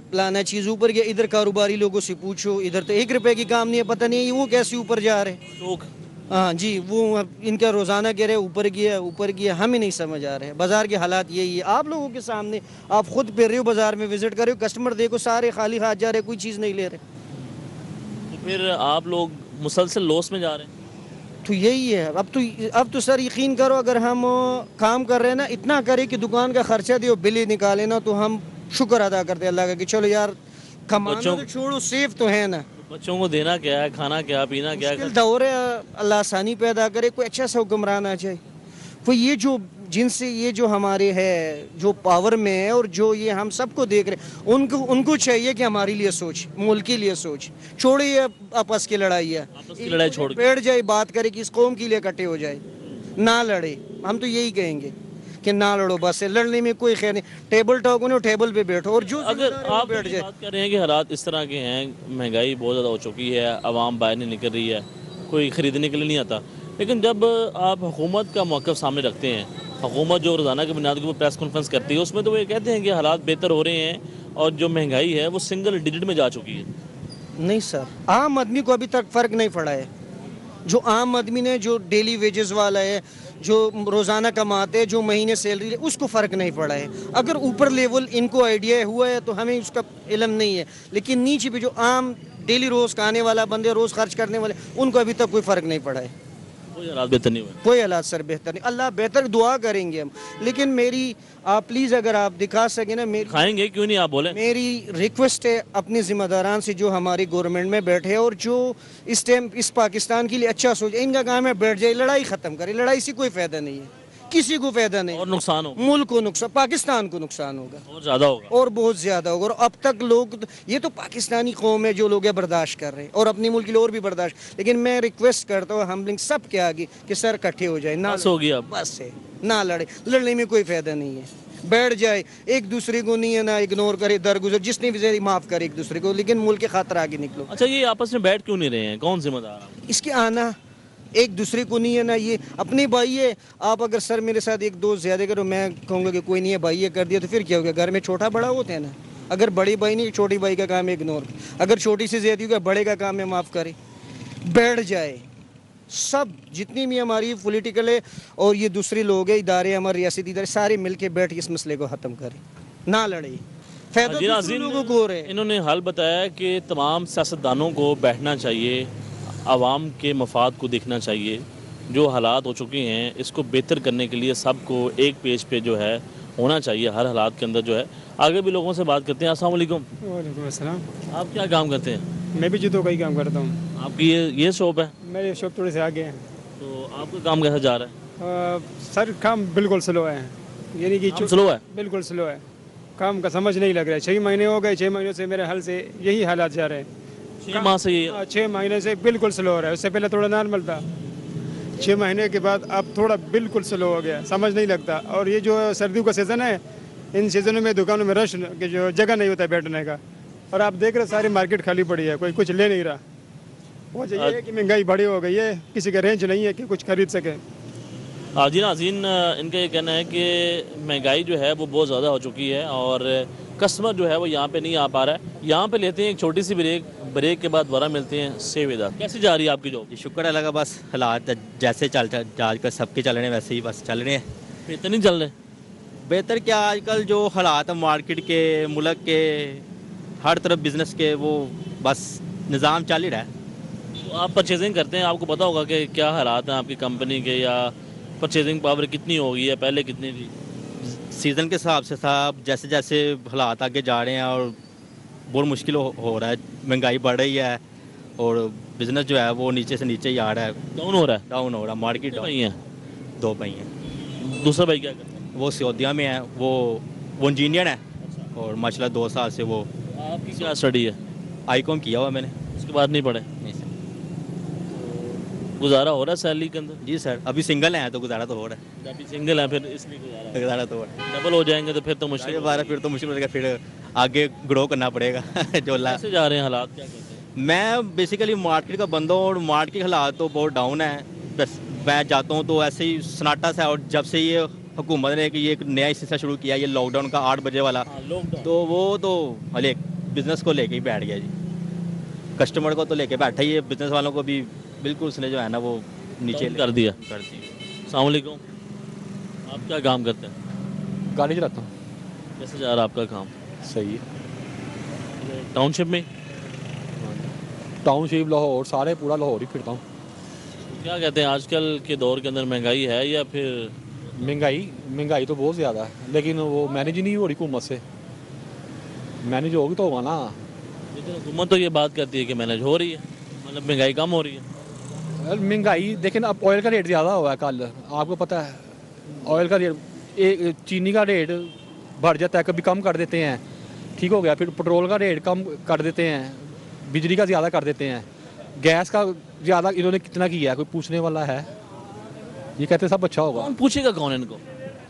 پلانا چیز اوپر گیا. ادھر کاروباری لوگوں سے پوچھو، ادھر تو 1 روپے کی کام نہیں ہے، پتہ نہیں وہ کیسے اوپر جا رہے. ہاں جی، وہ ان کا روزانہ کہہ رہے اوپر گیا، ہمیں نہیں سمجھ آ رہے ہیں. بازار کے حالات یہی ہے آپ لوگوں کے سامنے. آپ خود پھر رہے ہو بازار میں، وزٹ کر رہے ہو، کسٹمر دیکھو سارے خالی ہاتھ جا رہے، کوئی چیز نہیں لے رہے.
تو پھر آپ لوگ مسلسل لاس میں جا رہے ہیں.
تو یہی ہے. اب تو سر یقین کرو اگر ہم کام کر رہے ہیں نا، اتنا کرے کہ دکان کا خرچہ دے بل نکالے نا، تو ہم شکر ادا کرتے اللہ کا کہ چلو یار کمانا تو چھوڑو، سیف تو ہے نا.
بچوں کو دینا کیا ہے، کھانا کیا، پینا کیا ہے.
مشکل دور ہے، اللہ آسانی پیدا کرے، کوئی اچھا سا حکمران آ جائے. وہ یہ جو جن سے یہ جو ہمارے ہے جو پاور میں ہے اور جو یہ ہم سب کو دیکھ رہے ان کو چاہیے کہ ہمارے لیے سوچ، ملک کے لیے سوچ. چھوڑے آپس کی لڑائی ہے،
چھوڑ
بیٹھ جائے، بات کرے کہ اس قوم کے لیے اکٹھے ہو جائے، نہ لڑے. ہم تو یہی کہیں گے کہ نہ لڑو، بس لڑنے میں کوئی خیر نہیں. ٹیبل ٹاک ہونے، ٹیبل پہ بیٹھو. اور جو
اگر آپ
بیٹھ جائے.
بات کر رہے ہیں کہ حالات اس طرح کے ہیں، مہنگائی بہت زیادہ ہو چکی ہے، عوام باہر نہیں نکل رہی ہے، کوئی خریدنے کے لیے نہیں آتا، لیکن جب آپ حکومت کا موقف سامنے رکھتے ہیں، حکومت جو روزانہ کی بنیاد کے اوپر پریس کانفرنس کرتی ہے، اس میں تو وہ یہ کہتے ہیں کہ حالات بہتر ہو رہے ہیں اور جو مہنگائی ہے وہ سنگل ڈیجٹ میں جا چکی ہے.
نہیں سر، عام آدمی کو ابھی تک فرق نہیں پڑا ہے. جو عام آدمی نے، جو ڈیلی ویجز والا ہے، جو روزانہ کماتے ہیں، جو مہینے سیلری ہے، اس کو فرق نہیں پڑا ہے. اگر اوپر لیول ان کو آئیڈیا ہوا ہے تو ہمیں اس کا علم نہیں ہے، لیکن نیچے بھی جو عام ڈیلی روز کھانے والا بندے، روز خرچ کرنے والے، ان کو ابھی تک کوئی فرق نہیں پڑا ہے.
کوئی حالات بہتر نہیں ہوئے.
کوئی حالات سر بہتر نہیں. اللہ بہتر دعا کریں گے ہم، لیکن میری آپ پلیز اگر آپ دکھا سکیں نا،
کھائیں گے کیوں نہیں، آپ بولیں.
میری ریکویسٹ ہے اپنے ذمہ داران سے جو ہماری گورنمنٹ میں بیٹھے اور جو اس ٹائم اس پاکستان کے لیے اچھا سوچے، ان کا کام ہے بیٹھ جائے، لڑائی ختم کرے. لڑائی سے کوئی فائدہ نہیں ہے. किसी को फायदा नहीं,
और नुकसान होगा,
मुल्क को नुकसान, पाकिस्तान को नुकसान होगा
और ज़्यादा होगा।
और बहुत ज़्यादा होगा। और अब तक लोग, ये तो पाकिस्तानी कौम है जो लोग है बर्दाश्त कर रहे हैं, और अपने मुल्क के लिए और भी बर्दाश्त। लेकिन मैं रिक्वेस्ट करता हूँ हम्बलिंग सब के आगे कि सर इकट्ठे हो जाए, ना
बस हो गया अब।
बस है, ना लड़े, लड़ने में कोई फायदा नहीं है, बैठ जाए, एक दूसरे को नहीं है ना इग्नोर करे, दरगुजर जिसने भी माफ़ करे एक दूसरे को, लेकिन मुल्क के खातिर आगे निकलो।
अच्छा, ये आपस में बैठ क्यों नहीं रहे हैं, कौन जिम्मेदार है?
इसके आना एक दूसरे को नहीं है ना, ये अपने भाई है। आप अगर सर मेरे साथ एक दोस्त ज़्यादा करो, मैं कहूँगा कि कोई नहीं है, भाई ये कर दिया तो फिर क्या हो गया? घर में छोटा बड़ा होता है ना, अगर बड़े भाई नहीं, छोटी भाई का काम है इग्नोर, अगर छोटी से ज़्यादा होगा बड़े का काम है माफ़ करे, बैठ जाए सब जितनी भी हमारी पॉलिटिकल है और ये दूसरे लोग हैं, इदारे हमारे रियासती इदारे, सारे मिल के बैठ के इस मसले को ख़त्म करें, ना लड़े। फायदा
जी
दूसरे
नाज़रीन,
लोगों को हो रहा है।
इन्होंने हाल बताया कि तमाम सियासतदानों को बैठना चाहिए, आवाम के मफाद को देखना चाहिए, जो हालात हो चुके हैं इसको बेहतर करने के लिए सबको एक पेज पे जो है होना चाहिए, हर हालात के अंदर जो है। आगे भी लोगों से बात करते हैं। अस्सलाम वालेकुम।
वालेकुम अस्सलाम।
आप क्या काम करते हैं?
मैं भी जूतों का ही काम करता हूँ।
आपकी ये शॉप है,
मेरी शॉप थोड़ी से आगे है।
तो आपका काम कैसा जा रहा है?
सर काम बिल्कुल स्लो है, यानी कि
काम स्लो है?
बिल्कुल स्लो है, काम का समझ नहीं लग रहा है। 6 महीने हो गए, 6 महीनों से मेरे हाल से यही हालात जा रहे हैं।
6 माह से ये
6 महीने से बिल्कुल स्लो हो रहा है, उससे पहले थोड़ा नॉर्मल था, 6 महीने के बाद अब थोड़ा बिल्कुल स्लो हो गया, समझ नहीं लगता। और ये जो सर्दियों का सीज़न है, इन सीज़नों में दुकानों में रश की जो जगह नहीं होता है बैठने का, और आप देख रहे सारी मार्केट खाली पड़ी है, कोई कुछ ले नहीं रहा। वजह ये है कि महंगाई बड़ी हो गई है, किसी का रेंज नहीं है कि कुछ खरीद सके।
जी नाज़रीन, इनका ये कहना है कि महंगाई जो है वो बहुत ज़्यादा हो चुकी है और कस्टमर जो है वो यहाँ पे नहीं आ पा रहा है। यहाँ पे लेते हैं एक छोटी सी ब्रेक के बाद दोबारा मिलते हैं। सेवेदा कैसी जा रही है आपकी जॉब?
ये शुक्र है लगा, बस हालात जैसे आजकल सबके चल रहे हैं वैसे ही बस चल रहे हैं।
बेहतर नहीं चल रहे?
बेहतर क्या, आजकल जो हालात हैं मार्केट के, मुल्क के, हर तरफ बिजनेस के, वो बस निज़ाम चल ही रहा है।
तो आप परचेजिंग करते हैं, आपको पता होगा कि क्या हालात हैं आपकी कंपनी के, या परचेजिंग पावर कितनी होगी या पहले कितनी थी?
सीज़न के हिसाब से साहब जैसे जैसे हालात आगे जा रहे हैं और बहुत मुश्किल हो रहा है, महंगाई बढ़ रही है और बिज़नेस जो है वो नीचे से नीचे ही आ रहा है,
डाउन हो रहा है।
डाउन हो रहा है, मार्केट
कितने भाई हैं?
2 भाई हैं।
दूसरा भाई क्या करता है?
वो सऊदीया में है, वो इंजीनियर है और माशाल्लाह 2 साल से वो
आपकी क्या स्टडी है?
आईकॉम किया हुआ मैंने।
उसके बाद नहीं पढ़े?
नहीं सर।
गुजारा हो रहा है सैलरी के अंदर?
जी सर, अभी सिंगल हैं तो गुजारा तो हो रहा है।
अभी सिंगल हैं फिर इसलिए गुजारा।
गुजारा तो हो रहा है।
डबल हो जाएंगे तो फिर तो मुश्किल होगा।
फिर तो मुश्किल हो जाएगा, फिर आगे ग्रो करना पड़ेगा जो
कैसे जा रहे हैं हालात, क्या कहते हैं?
मैं बेसिकली मार्केट का बंदा हूँ और मार्केट के हालात तो बहुत डाउन है। बस मैं जाता हूँ तो ऐसे ही सन्नाटा सा, और जब से ये हुकूमत ने कि ये एक नया सिलसिला शुरू किया, ये लॉकडाउन का 8 बजे वाला,
हाँ, लॉकडाउन।
तो वो तो हले बिज़नेस को लेके ही बैठ गया जी। कस्टमर को तो लेके बैठा ही है, बिज़नेस वालों को भी बिल्कुल उसने जो है ना वो नीचे
डाउन कर दिया।
कर दी।
अस्सलाम वालेकुम। आप क्या काम करते हैं?
गाड़ी चलाता हूँ।
कैसे जा रहा है आपका काम?
सही है।
टाउनशिप में?
टाउनशिप, लाहौर, सारे पूरा लाहौर ही फिरता हूँ।
क्या कहते हैं आजकल के दौर के अंदर महंगाई है या फिर?
महंगाई तो बहुत ज़्यादा है, लेकिन वो मैनेज ही नहीं हो रही हुकूमत से। मैनेज होगी तो होगा ना।
लेकिन हुकूमत तो ये बात करती है कि मैनेज हो रही है, मतलब महंगाई कम हो रही है।
महंगाई लेकिन अब ऑयल का रेट ज़्यादा हुआ है। कल आपको पता है ऑयल का रेट, एक चीनी का रेट बढ़ जाता है, कभी कम कर देते हैं, ठीक हो गया, फिर पेट्रोल का रेट कम कर देते हैं, बिजली का ज़्यादा कर देते हैं, गैस का ज़्यादा। इन्होंने कितना किया है, कोई पूछने वाला है? ये कहते सब अच्छा होगा।
कौन पूछेगा, कौन इनको?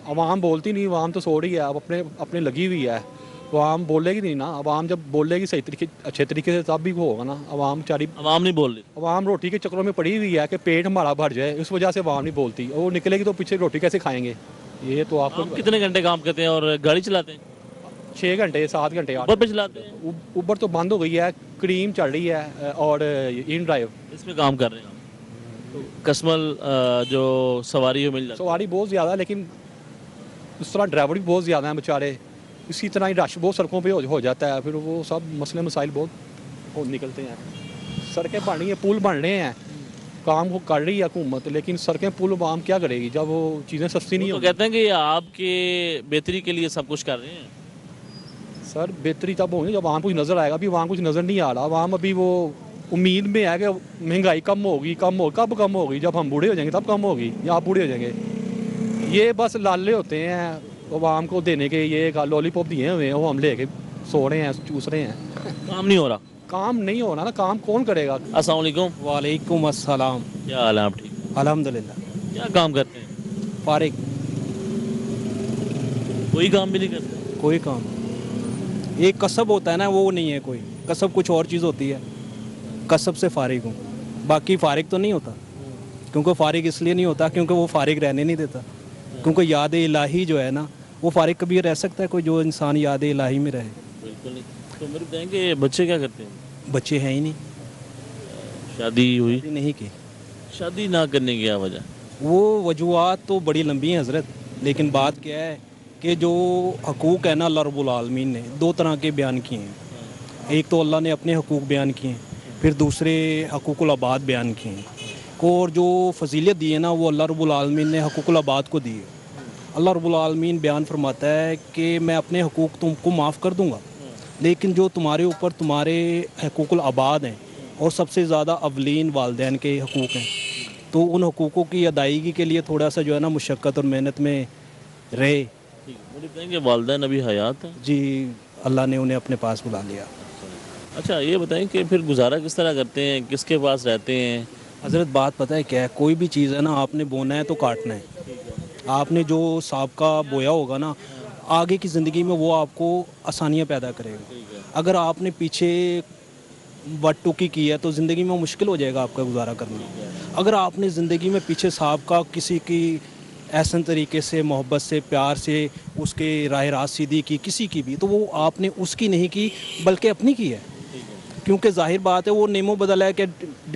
अवाम बोलती नहीं, अवाम तो सो रही है, अब अपने लगी हुई है। अवाम बोलेगी नहीं ना, अवाम जब बोलेगी सही तरीके अच्छे तरीके से तब भी वो होगा ना। अवाम चारी
अवाम नहीं बोल रही।
अवाम रोटी के चक्रों में पड़ी हुई है कि पेट हमारा भर जाए, इस वजह से अवाम नहीं बोलती। और वो निकलेगी तो पीछे रोटी कैसे खाएंगे? ये तो आपको
आप कितने घंटे काम करते हैं और गाड़ी चलाते हैं?
6 घंटे 7 घंटे।
ऊबर पे चलाते हैं?
ऊबर तो बंद हो गई है, क्रीम चल रही है और इन ड्राइव
इसमें काम कर रहे हैं आप? तो कस्टमर जो सवारी हो मिल जाती है?
सवारी बहुत ज़्यादा है, लेकिन उस तरह ड्राइवर भी बहुत ज़्यादा हैं बेचारे। इसी तरह ही रश बहुत सड़कों पे हो जाता है, फिर वो सब मसले मसाइल बहुत निकलते हैं। सड़कें बन रही हैं, पुल बन रहे हैं, काम को कर रही है हुकूमत, लेकिन सड़कें पुल आम क्या करेगी जब वो चीज़ें सस्ती नहीं
तो
होगी।
कहते हैं कि आपके बेहतरी के लिए सब कुछ कर रहे हैं।
सर बेहतरी तब होगी जब वहाँ कुछ नज़र आएगा। अभी वहाँ कुछ नज़र नहीं आ रहा। वहाँ अभी वो उम्मीद में है कि महंगाई कम होगी, कब कम होगी? जब हम बूढ़े हो जाएंगे तब कम होगी, या आप बूढ़े हो जाएंगे? یہ بس لالے ہوتے ہیں عوام کو دینے کے, یہ ایک لولی پاپ دیے ہوئے ہیں, وہ ہم لے کے سو رہے ہیں, چوس رہے ہیں.
کام نہیں ہو رہا.
کام نہیں ہو رہا نا, کام کون کرے گا.
السلام علیکم.
وعلیکم السلام.
کیا حال ہے, آپ ٹھیک؟
الحمدللہ.
کیا کام کرتے ہیں؟
فارغ.
کوئی کام بھی نہیں کرتے؟
کوئی کام. ایک کسب ہوتا ہے نا, وہ نہیں ہے کوئی. کسب کچھ اور چیز ہوتی ہے. کسب سے فارغ ہوں, باقی فارغ تو نہیں ہوتا. کیونکہ فارغ اس لیے نہیں ہوتا کیونکہ وہ فارغ رہنے نہیں دیتا. کیونکہ یاد الہی جو ہے نا, وہ فارغ کبھی رہ سکتا ہے کوئی جو انسان یاد الہی میں رہے؟
بالکل نہیں. تو میرے بتائیں کہ بچے کیا کرتے ہیں؟
بچے ہیں ہی نہیں.
شادی ہوئی؟
نہیں کی.
شادی نہ کرنے کی کیا وجہ؟
وہ وجوہات تو بڑی لمبی ہیں حضرت, لیکن بات کیا ہے کہ جو حقوق ہے نا, اللہ رب العالمین نے 2 طرح کے بیان کیے ہیں. ایک تو اللہ نے اپنے حقوق بیان کیے ہیں, پھر دوسرے حقوق العباد بیان کیے ہیں. اور جو فضیلت دی ہے نا, وہ اللہ رب العالمین نے حقوق العباد کو دی ہے. اللہ رب العالمین بیان فرماتا ہے کہ میں اپنے حقوق تم کو معاف کر دوں گا, لیکن جو تمہارے اوپر تمہارے حقوق العباد ہیں, اور سب سے زیادہ اولین والدین کے حقوق ہیں, تو ان حقوقوں کی ادائیگی کے لیے تھوڑا سا جو ہے نا مشقت اور محنت میں رہے.
مجھے بتائیں کہ والدین ابھی حیات ہیں؟
جی, اللہ نے انہیں اپنے پاس بلا لیا.
اچھا یہ بتائیں کہ پھر گزارا کس طرح کرتے ہیں, کس کے پاس رہتے ہیں؟
حضرت بات پتہ ہے کیا ہے, کوئی بھی چیز ہے نا, آپ نے بونا ہے تو کاٹنا ہے. آپ نے جو سابقہ بویا ہوگا نا, آگے کی زندگی میں وہ آپ کو آسانیاں پیدا کرے گا. اگر آپ نے پیچھے وٹ ٹوکی کی ہے تو زندگی میں مشکل ہو جائے گا آپ کا گزارا کرنا. اگر آپ نے زندگی میں پیچھے سابقہ کسی کی احسن طریقے سے, محبت سے, پیار سے اس کے راہ راست سیدھی کی کسی کی بھی, تو وہ آپ نے اس کی نہیں کی بلکہ اپنی کی ہے. کیونکہ ظاہر بات ہے وہ نیمو بدل ہے کہ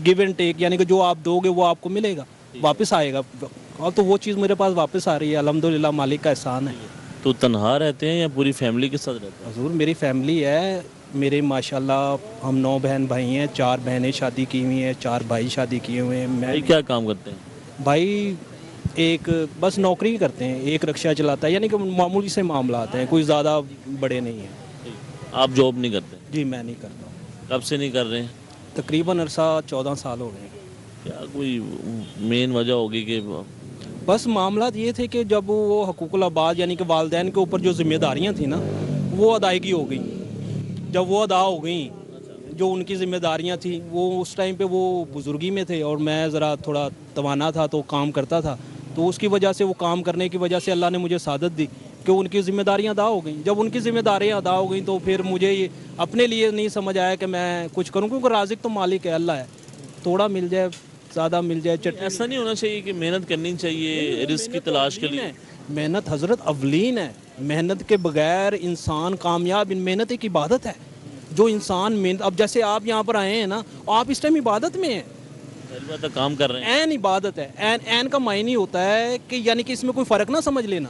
گیو اینڈ ٹیک, یعنی کہ جو آپ دو گے وہ آپ کو ملے گا, واپس آئے گا. اور تو وہ چیز میرے پاس واپس آ رہی ہے, الحمدللہ مالک کا احسان ہے.
تو تنہا رہتے ہیں یا پوری فیملی کے ساتھ رہتے ہیں؟
حضور میری فیملی ہے, میرے ماشاءاللہ ہم 9 بہن بھائی ہیں. 4 بہنیں شادی کی ہوئی ہیں, 4 بھائی شادی کیے ہوئے ہیں.
بھائی کیا کام کرتے ہیں؟
بھائی ایک بس نوکری کرتے ہیں, ایک رکشہ چلاتا ہے, یعنی کہ معمولی سے معاملات ہیں, کوئی زیادہ بڑے نہیں ہیں.
آپ جاب نہیں کرتے؟
جی میں نہیں کرتا.
کب سے نہیں کر رہے ہیں؟
تقریباً عرصہ 14 سال ہو گئے.
کیا کوئی مین وجہ ہوگی کہ
بس معاملات یہ تھے کہ جب وہ حقوق العباد یعنی کہ والدین کے اوپر جو ذمہ داریاں تھیں نا, وہ ادائیگی ہو گئیں. جب وہ ادا ہو گئیں, جو ان کی ذمہ داریاں تھیں, وہ اس ٹائم پہ وہ بزرگی میں تھے اور میں ذرا تھوڑا توانا تھا تو کام کرتا تھا, تو اس کی وجہ سے, وہ کام کرنے کی وجہ سے اللہ نے مجھے سعادت دی کہ ان کی ذمہ داریاں ادا ہو گئیں. جب ان کی ذمہ داریاں ادا ہو گئیں تو پھر مجھے یہ اپنے لیے نہیں سمجھ آیا کہ میں کچھ کروں, کیونکہ رازق تو مالک ہے, اللہ ہے. تھوڑا مل جائے, زیادہ مل جائے,
ایسا نہیں ہونا چاہیے کہ محنت کرنی چاہیے رزق کی تلاش کے لیے؟
محنت حضرت اولین ہے. محنت کے بغیر انسان کامیاب, محنت ایک عبادت ہے. جو انسان محنت, اب جیسے آپ یہاں پر آئے ہیں نا, آپ اس ٹائم عبادت میں ہیں,
کام کر رہے ہیں.
عین عبادت ہے. عین کا معنی ہوتا ہے کہ یعنی کہ اس میں کوئی فرق نہ سمجھ لینا,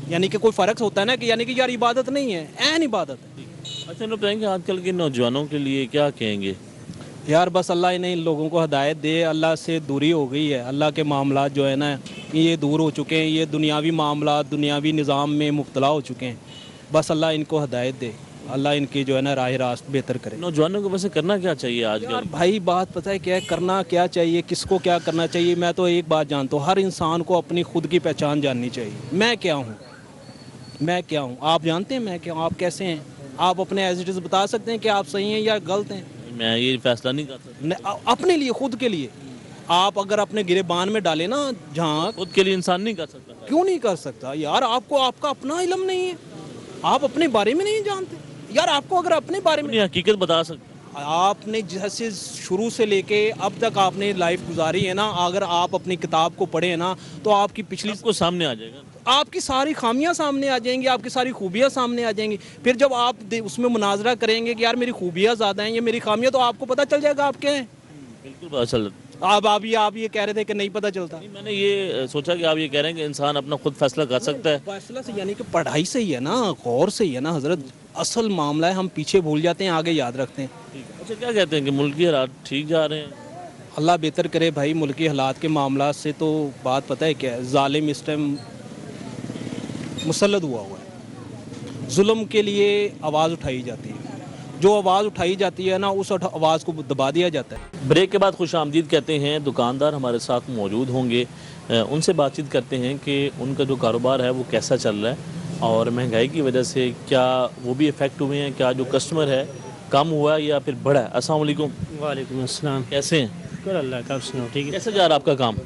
یعنی کہ کوئی فرق ہوتا ہے نا کہ یعنی کہ یار عبادت نہیں ہے, عین عبادت ہے.
اچھا لوگ کہیں گے آج کل کے نوجوانوں کے لیے کیا کہیں گے؟
یار بس اللہ انہیں ان لوگوں کو ہدایت دے. اللہ سے دوری ہو گئی ہے, اللہ کے معاملات جو ہے نا یہ دور ہو چکے ہیں, یہ دنیاوی معاملات, دنیاوی نظام میں مبتلا ہو چکے ہیں. بس اللہ ان کو ہدایت دے, اللہ ان کی جو ہے نا راہ راست بہتر کرے.
نوجوانوں کو ویسے کرنا کیا چاہیے آج کل؟
بھائی بات پتہ ہے کیا ہے, کرنا کیا چاہیے, کس کو کیا کرنا چاہیے. میں تو ایک بات جانتا ہوں, ہر انسان کو اپنی خود کی پہچان جاننی چاہیے. میں کیا ہوں, میں کیا ہوں, آپ جانتے ہیں میں کیا ہوں, آپ کیسے ہیں, آپ اپنے ایز اٹ از بتا سکتے ہیں کہ آپ صحیح ہیں یا غلط ہیں.
میں یہ فیصلہ نہیں کر سکتا.
اپنے لیے, خود کے لیے آپ اگر اپنے گریبان میں ڈالیں نا, جہاں
خود کے لیے انسان نہیں کر سکتا.
کیوں نہیں کر سکتا یار؟ آپ کو آپ کا اپنا علم نہیں ہے, آپ اپنے بارے میں نہیں جانتے یار. آپ کو اگر اپنے بارے میں
حقیقت بتا سکتے,
آپ نے جیسے شروع سے لے کے اب تک آپ نے لائف گزاری ہے نا, اگر آپ اپنی کتاب کو پڑھیں نا تو آپ کی پچھلی
کو سامنے آ جائے گا,
آپ کی ساری خامیاں سامنے آ جائیں گی, آپ کی ساری خوبیاں سامنے آ جائیں گی. پھر جب آپ اس میں مناظرہ کریں گے کہ یار میری خوبیاں زیادہ ہیں یا میری خامیاں, تو آپ کو پتہ چل جائے گا آپ کیا ہیں.
بالکل پتہ چل جاتا.
آپ یہ کہہ رہے تھے کہ نہیں پتہ چلتا.
میں نے یہ سوچا کہ آپ یہ کہہ رہے ہیں کہ انسان اپنا خود فیصلہ کر سکتا ہے.
فیصلہ سے یعنی کہ پڑھائی سے ہی ہے نا, غور سے ہی ہے نا حضرت. اصل معاملہ ہے ہم پیچھے بھول جاتے ہیں, آگے یاد رکھتے ہیں.
اچھا کیا کہتے ہیں کہ ملکی حالات ٹھیک جا رہے ہیں؟
اللہ بہتر کرے بھائی. ملکی حالات کے معاملات سے تو بات پتہ ہے کیا ہے, ظالم اس ٹائم مسلط ہوا ہے. ظلم کے لیے آواز اٹھائی جاتی ہے,
जो आवाज़ उठाई जाती है ना उस आवाज़ को दबा दिया जाता है।
ब्रेक के बाद खुश आमदीद कहते हैं दुकानदार हमारे साथ मौजूद होंगे, उनसे बातचीत करते हैं कि उनका जो कारोबार है वो कैसा चल रहा है और महंगाई की वजह से क्या वो भी इफ़ेक्ट हुए हैं, क्या जो कस्टमर है कम हुआ है या फिर बढ़ा है। अस्सलाम वालेकुम।
वालेकुम अस्सलाम।
कैसे हैं?
शुक्र अल्लाह का, आप सुनाओ ठीक है।
कैसे जा रहा है आपका काम?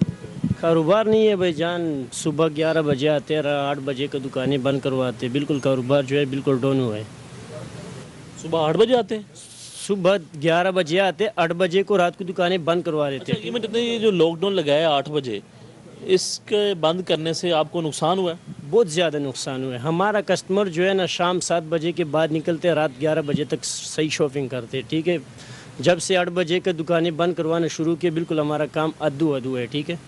कारोबार नहीं है भाई जान, सुबह 11 बजे आते हैं, 8 बजे को दुकानें बंद करवाते हैं, बिल्कुल कारोबार जो है बिल्कुल डाउन हुआ है।
सुबह 8 बजे आते हैं?
सुबह 11 बजे आते, 8 बजे को रात को दुकानें बंद करवा देते
अच्छा, ये जो लॉकडाउन लगाया 8 बजे, इसके बंद करने से आपको नुकसान हुआ है?
बहुत ज़्यादा नुकसान हुआ है। हमारा कस्टमर जो है ना शाम 7 बजे के बाद निकलते हैं, रात 11 बजे तक सही शॉपिंग करते हैं, ठीक है। जब से 8 बजे का दुकानें बंद करवाना शुरू किए, बिल्कुल हमारा काम अद्दू अद्दू है, ठीक है।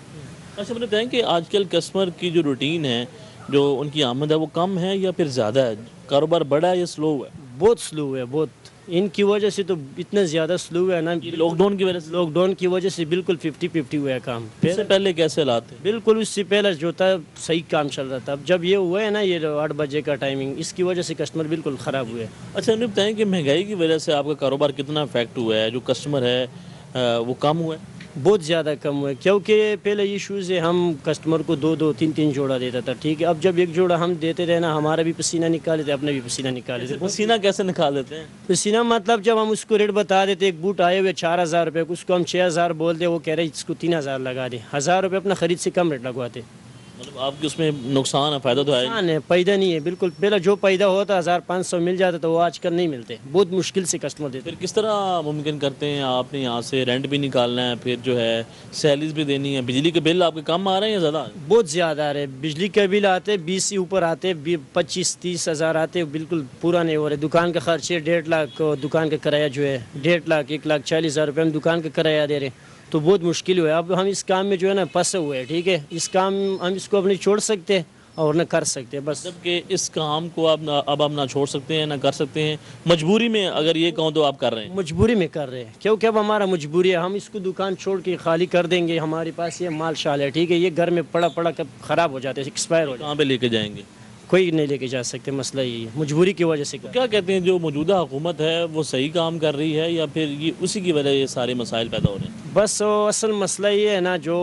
अच्छा, मुझे बताएं कि आजकल कस्टमर की जो रूटीन है, जो उनकी आमद है वो कम है या फिर ज़्यादा है? कारोबार बढ़ा है या स्लो हुआ है?
बहुत स्लो है, बहुत। इनकी वजह से तो इतना ज़्यादा स्लो है ना,
लॉकडाउन की वजह से?
लॉकडाउन की वजह से बिल्कुल 50-50 हुआ है काम।
इससे पहले कैसे हालात थे?
बिल्कुल उससे पहले जो था सही काम चल रहा था। अब जब ये हुआ है ना, ये 8 बजे का टाइमिंग, इसकी वजह से कस्टमर बिल्कुल ख़राब हुए।
अच्छा, मुझे बताएं कि महंगाई की वजह से आपका कारोबार कितना इफेक्ट हुआ है, जो कस्टमर है वो कम हुआ है?
बहुत ज़्यादा कम हुआ है, क्योंकि पहले इशूज़ है, हम कस्टमर को 2-2, 3-3 जोड़ा देता था, ठीक है। अब जब एक जोड़ा हम देते रहे ना, हमारा भी पसीना निकाल देते, अपना भी पसीना निकाल देते।
पसीना कैसे निकाल देते हैं?
पसीना मतलब जब हम उसको रेट बता देते, एक बूट आए हुए 4000 रुपये, उसको हम 6000 बोल दे, वो कह रहे इसको 3000 लगा दे, 1000 रुपये अपना ख़रीद से कम रेट लगवाते।
मतलब आपके उसमें नुकसान है, फ़ायदा तो है?
नुकसान है, पैदा नहीं है बिल्कुल। पहले जो पैदा होता 1500 मिल जाता, तो वो आजकल नहीं मिलते, बहुत मुश्किल से कस्टमर देते।
फिर किस तरह मुमकिन करते हैं? आपने यहाँ से रेंट भी निकालना है, फिर जो है सैलरीज भी देनी है, बिजली के बिल आपके कम आ रहे हैं या ज़्यादा?
बहुत ज़्यादा आ रहे, बिजली के बिल आते 20 से ऊपर आते, 25-30 हज़ार आते, बिल्कुल पूरा नहीं हो रहे। दुकान का खर्चे 1.5 लाख, दुकान का किराया जो है 1.5 लाख, 1,40,000 रुपये हम दुकान का किराया दे रहे, तो बहुत मुश्किल हुआ है। अब हम इस काम में जो है ना फंसे हुए हैं, ठीक है। इस काम हम इसको अब नहीं छोड़ सकते और न कर सकते, बस।
जबकि इस काम को अब आप ना छोड़ सकते हैं ना कर सकते हैं, मजबूरी में अगर ये कहूँ तो आप कर रहे हैं?
मजबूरी में कर रहे हैं, क्योंकि अब हमारा मजबूरी है। हम इसको दुकान छोड़ के खाली कर देंगे, हमारे पास ये माल शाल है, ठीक है। ये घर में पड़ा पड़ा कब ख़राब हो जाते हैं, एक्सपायर हो जाते हैं।
कहाँ पे लेके जाएंगे?
कोई नहीं लेके जा सकते, मसला यही है, मजबूरी की वजह से।
क्या कहते हैं, जो मौजूदा हुकूमत है वो सही काम कर रही है या फिर ये उसी की वजह ये सारे मसाइल पैदा हो रहे हैं?
बस असल मसला ये है ना, जो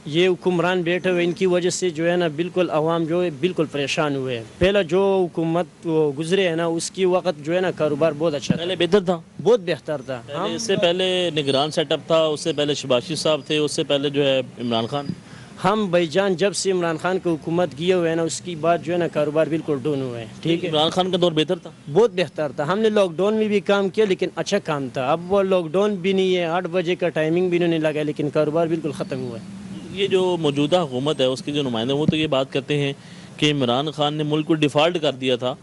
ये हुक्मरान बैठे हुए, इनकी वजह से जो है ना बिल्कुल अवाम जो है बिल्कुल परेशान हुए हैं। पहला जो हुकूमत गुजरे है ना, उसकी वक्त जो है ना कारोबार बहुत अच्छा था,
पहले बेहतर था,
बहुत बेहतर था।
इससे पहले निगरान सेटअप था, उससे पहले शबाशी साहब थे, उससे पहले जो है इमरान खान।
हम भाईजान जब से इमरान खान की हुकूमत किए हुए हैं ना, उसकी बाद जो है ना कारोबार बिल्कुल डाउन हुए हैं, ठीक है।
इमरान खान का दौर बेहतर था,
बहुत बेहतर था। हमने लॉकडाउन में भी काम किया, लेकिन अच्छा काम था। अब वो लॉकडाउन भी नहीं है, 8 बजे का टाइमिंग भी नहीं लगा, लेकिन कारोबार बिल्कुल ख़त्म हुआ है।
ये जो मौजूदा हुकूमत है उसके जो नुमाइंदे वो तो ये बात करते हैं कि इमरान खान ने मुल्क को डिफ़ॉल्ट कर दिया था,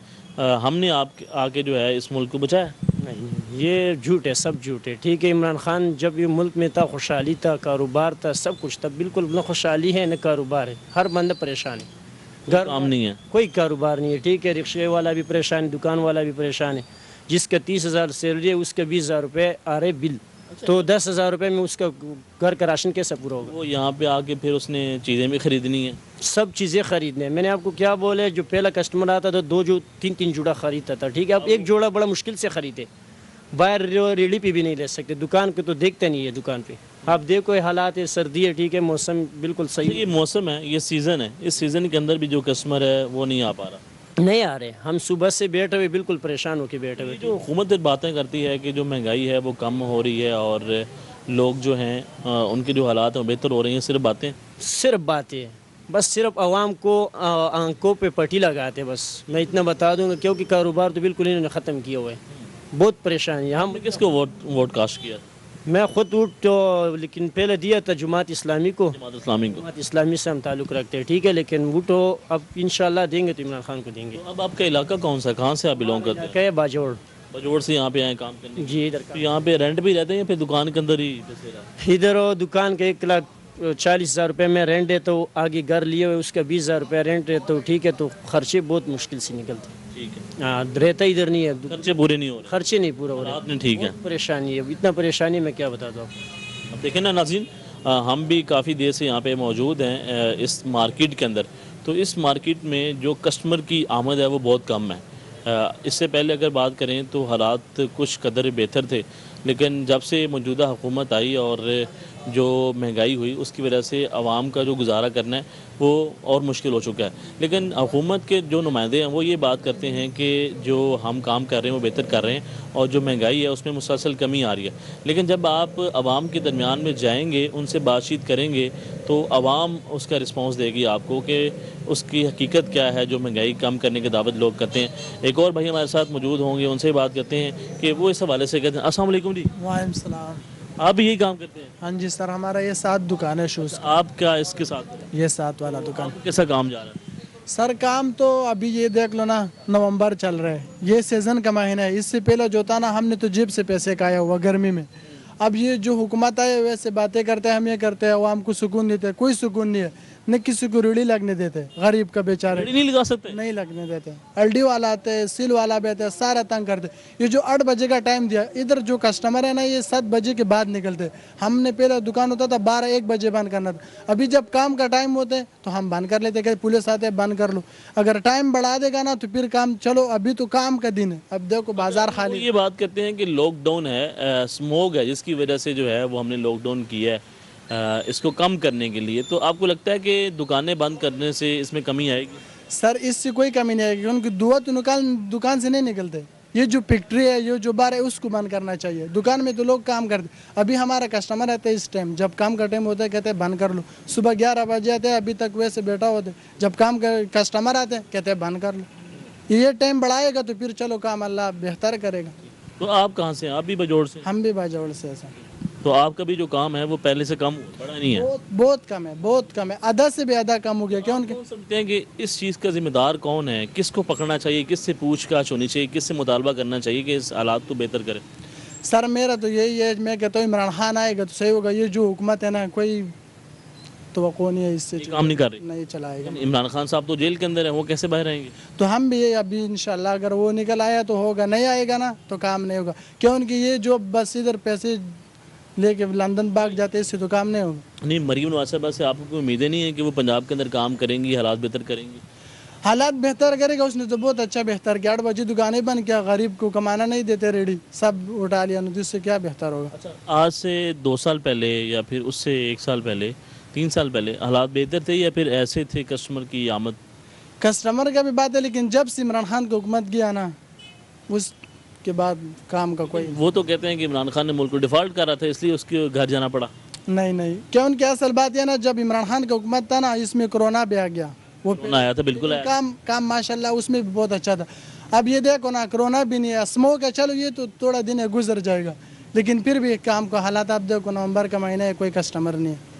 हमने आके जो है इस मुल्क को बचाया।
नहीं, ये झूठ है, सब झूठ है, ठीक है। इमरान खान जब ये मुल्क में था, खुशहाली था, कारोबार था, सब कुछ था, बिल्कुल न खुशहाली है न कारोबार है, हर बंदा परेशान है। घर
काम नहीं है,
कोई कारोबार नहीं है, ठीक है। रिक्शे वाला भी परेशान है, दुकान वाला भी परेशान है। जिसका 30,000 सैलरी है, उसका 20,000 रुपये आ रहे बिल, तो 10,000 रुपये में उसका घर का राशन कैसे पूरा होगा?
वो यहाँ पे आके फिर उसने चीज़ें भी ख़रीदनी है,
सब चीज़ें ख़रीदने। मैंने आपको क्या बोले, जो पहला कस्टमर आता था 2-3 जोड़ा ख़रीदता था, ठीक है। अब एक जोड़ा बड़ा मुश्किल से ख़रीदे, बाहर रेडी पे भी नहीं ले सकते, दुकान पे तो देखते नहीं है। दुकान पे आप देखो हालात है, सर्दी है, ठीक है, मौसम बिल्कुल सही।
ये मौसम है, ये सीज़न है, इस सीज़न के अंदर भी जो कस्टमर है वो नहीं आ पा रहा,
नहीं आ रहे। हम सुबह से बैठे हुए बिल्कुल परेशान होकर बैठे हुए।
जो हुकूमत बातें करती है कि जो महंगाई है वो कम हो रही है और लोग जो हैं उनके जो हालात हैं बेहतर हो रही हैं, सिर्फ बातें, बस सिर्फ आवाम को आंखों पे पट्टी लगाते। बस मैं इतना बता दूंगा, क्योंकि कारोबार तो बिल्कुल इन्होंने ख़त्म किया हुआ है, बहुत परेशानी है। हम किसको वोट कास्ट किया?
मैं खुद वोट तो लेकिन पहले दिया था जमात इस्लामी को।
जमात
इस्लामी से हम ताल्लुक़ रखते हैं, ठीक है, लेकिन वो तो अब इंशाल्लाह देंगे तो इमरान खान को देंगे।
तो अब आपका इलाका कौन सा, कहाँ से आप बिलोंग करते हैं?
क्या है, बाजोड़।
बजोड़ से यहाँ पे आए काम करने?
जी, इधर
तो यहाँ पे रेंट भी रहते हैं या फिर दुकान के अंदर ही बसेरा?
इधर दुकान के 1,40,000 रुपये में रेंट है, तो आगे घर लिए हुए उसका 20,000 रुपये रेंट है, तो ठीक है, तो खर्चे बहुत मुश्किल से निकलते।
ठीक है,
हाँ, रहता इधर नहीं है,
खर्चे पूरे नहीं हो रहे,
खर्चे नहीं पूरा हो रहे।
आपने ठीक है,
परेशानी है, इतना परेशानी मैं क्या बता दूँ।
अब देखें ना नाज़रीन, हम भी काफ़ी देर से यहाँ पे मौजूद हैं इस मार्केट के अंदर। तो इस मार्केट में जो कस्टमर की आमद है वो बहुत कम है, اس سے پہلے اگر بات کریں تو حالات کچھ قدر بہتر تھے، لیکن جب سے موجودہ حکومت آئی اور جو مہنگائی ہوئی اس کی وجہ سے عوام کا جو گزارا کرنا ہے وہ اور مشکل ہو چکا ہے. لیکن حکومت کے جو نمائندے ہیں وہ یہ بات کرتے ہیں کہ جو ہم کام کر رہے ہیں وہ بہتر کر رہے ہیں اور جو مہنگائی ہے اس میں مسلسل کمی آ رہی ہے. لیکن جب آپ عوام کے درمیان میں جائیں گے، ان سے بات چیت کریں گے تو عوام اس کا رسپانس دے گی آپ کو کہ اس کی حقیقت کیا ہے جو مہنگائی کم کرنے کے دعوت لوگ کرتے ہیں. ایک اور بھائی ہمارے ساتھ موجود ہوں گے، ان سے بات کرتے ہیں کہ وہ اس حوالے سے کہتے ہیں. السلام علیکم جی.
وعلیکم السلام.
آپ بھی یہی کام کرتے ہیں؟
ہاں جی سر، ہمارا یہ 7 دکان ہے شوز.
آپ کیا اس کے ساتھ
یہ 7 والا دکان.
کیسا کام جا رہا ہے
سر؟ کام تو ابھی یہ دیکھ لو نا، نومبر چل رہا ہے، یہ سیزن کا مہینہ ہے. اس سے پہلے جو تھا نا، ہم نے تو جیب سے پیسے کھایا ہوا گرمی میں. اب یہ جو حکومت آئے ویسے باتیں کرتے ہیں، ہم یہ کرتے ہیں عوام کو سکون دیتے ہیں. کوئی سکون نہیں ہے، نہ کسی کو ریڑھی لگنے دیتے، غریب کا بیچارے
نہیں لگا سکتے،
نہیں لگنے دیتے. LD والا آتے ہیں، سیل والا بھی آتے ہیں، سارا تنگ کرتے. یہ جو 8 بجے کا ٹائم دیا، ادھر جو کسٹمر ہے نا یہ 7 بجے کے بعد نکلتے. ہم نے پہلے دکان ہوتا تھا 12-1 بجے بند کرنا تھا. ابھی جب کام کا ٹائم ہوتے ہیں تو ہم بند کر لیتے کہ پولیس آتے ہیں بند کر لو. اگر ٹائم بڑھا دے گا نا تو پھر کام چلو. ابھی تو کام کا دن ہے، اب دیکھو بازار خالی.
یہ بات کرتے ہیں کہ لاک ڈاؤن ہے، اسموگ ہے جس کی وجہ سے جو ہے وہ ہم نے لاک ڈاؤن کیا ہے اس کو کم کرنے کے لیے. تو آپ کو لگتا ہے کہ دکانیں بند کرنے سے اس میں کمی آئے گی؟
سر اس سے کوئی کمی نہیں آئے گی، کیونکہ دھواں تو دکان سے نہیں نکلتے. یہ جو فیکٹری ہے، یہ جو بار ہے، اس کو بند کرنا چاہیے. دکان میں تو لوگ کام کرتے. ابھی ہمارا کسٹمر آتا ہے اس ٹائم، جب کام کا ٹائم ہوتا ہے کہتے ہیں بند کر لو. صبح 11 بجے آتے ہیں، ابھی تک ویسے بیٹھا ہوتے. جب کام کسٹمر آتے ہیں کہتے ہیں بند کر لو. یہ ٹائم بڑھائے گا تو پھر چلو کام اللہ بہتر کرے گا.
تو آپ کہاں سے ہیں؟ آپ بھی بجوڑ سے؟
ہم بھی باجوڑ سے ہیں سر.
تو آپ کا بھی جو کام ہے وہ پہلے سے کم بڑا نہیں ہے؟
بہت کم ہے، بہت کم ہے. آدھا سے بھی آدھا کم ہو گیا. کیوں
سمجھتے ہیں کہ اس چیز کا ذمہ دار کون ہے؟ کس کو پکڑنا چاہیے؟ کس سے پوچھ گچھ ہونی چاہیے؟ کس سے مطالبہ کرنا چاہیے کہ اس حالات کو بہتر کرے؟
سر میرا تو یہی ہے، میں کہتا ہوں عمران خان آئے گا تو صحیح ہوگا. یہ جو حکومت ہے نا، کوئی توقع نہیں ہے اس سے،
کام نہیں کر رہی،
نہیں چلائے گا.
عمران خان صاحب تو جیل کے اندر ہیں، وہ کیسے باہر آئیں گے؟
تو ہم بھی ابھی انشاءاللہ اگر وہ نکل آیا تو ہوگا، نہیں آئے گا نا تو کام نہیں ہوگا. کیونکہ یہ جو بس ادھر پیسے لے کے لندن بھاگ جاتے اس سے تو کام نہیں ہوگا.
نہیں، مریم نواز صاحبہ سے آپ کو کوئی امیدیں نہیں ہے کہ وہ پنجاب کے اندر کام کریں گی، حالات بہتر کریں گی؟
حالات بہتر کرے گا. اس نے تو بہت اچھا بہتر کیا. 8 بجے دکانیں بند کیا، غریب کو کمانا نہیں دیتے، ریڈی سب اٹھا لیا. اس سے کیا بہتر ہوگا؟
اچھا، آج سے 2 سال پہلے یا پھر اس سے 1 سال پہلے، 3 سال پہلے حالات بہتر تھے یا پھر ایسے تھے کسٹمر کی آمد؟
کسٹمر کا بھی بات ہے، لیکن جب سے عمران خان کو حکومت کیا نا اس کے بعد کام کا کوئی.
وہ تو کہتے ہیں کہ عمران خان نے ملک کو ڈیفالٹ کر رہا تھا اس لیے اس کے گھر جانا پڑا.
نہیں، کیونکہ اصل بات یہ نا، جب عمران خان کا حکومت تھا نا اس میں کرونا بھی آ گیا. وہ
آیا تھا، بالکل آیا.
کام ماشاءاللہ اس میں بھی بہت اچھا تھا. اب یہ دیکھو نا، کرونا بھی نہیں ہے، اسموک ہے، چلو یہ تو تھوڑا دن ہے گزر جائے گا، لیکن پھر بھی کام کا حالات آپ دیکھو. نومبر کا مہینہ ہے، کوئی کسٹمر نہیں ہے.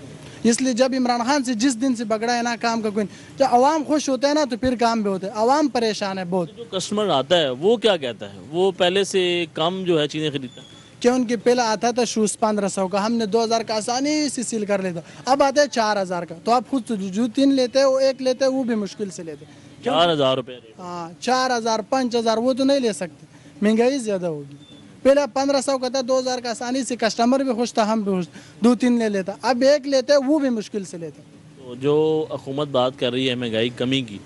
اس لیے جب عمران خان سے جس دن سے پکڑا ہے نا کام کا کوئی، جب عوام خوش ہوتے ہیں نا تو پھر کام بھی ہوتے ہیں. عوام پریشان ہے بہت.
جو کسٹمر آتا ہے وہ کیا کہتا ہے؟ وہ پہلے سے کم جو ہے چیزیں خریدتا ہے.
کیوں ان کے پہلے آتا تھا شوز 1500 کا، ہم نے 2000 کا آسانی سے سیل کر لیتا. اب آتے ہیں 4000 کا. تو آپ خود جو 3 لیتے ہیں، وہ 1 لیتے ہیں، وہ بھی مشکل سے لیتے.
4000 روپے؟
ہاں 4000 5000 وہ تو نہیں لے سکتے، مہنگائی زیادہ ہوگی. پہلے 1500 کا تھا، 2000 کا آسانی سے کسٹمر بھی خوش تھا، ہم بھی خوش. 2-3 لے لیتا. اب 1 لیتے وہ بھی مشکل سے لیتے.
تو جو حکومت بات کر رہی ہے مہنگائی کمی کی،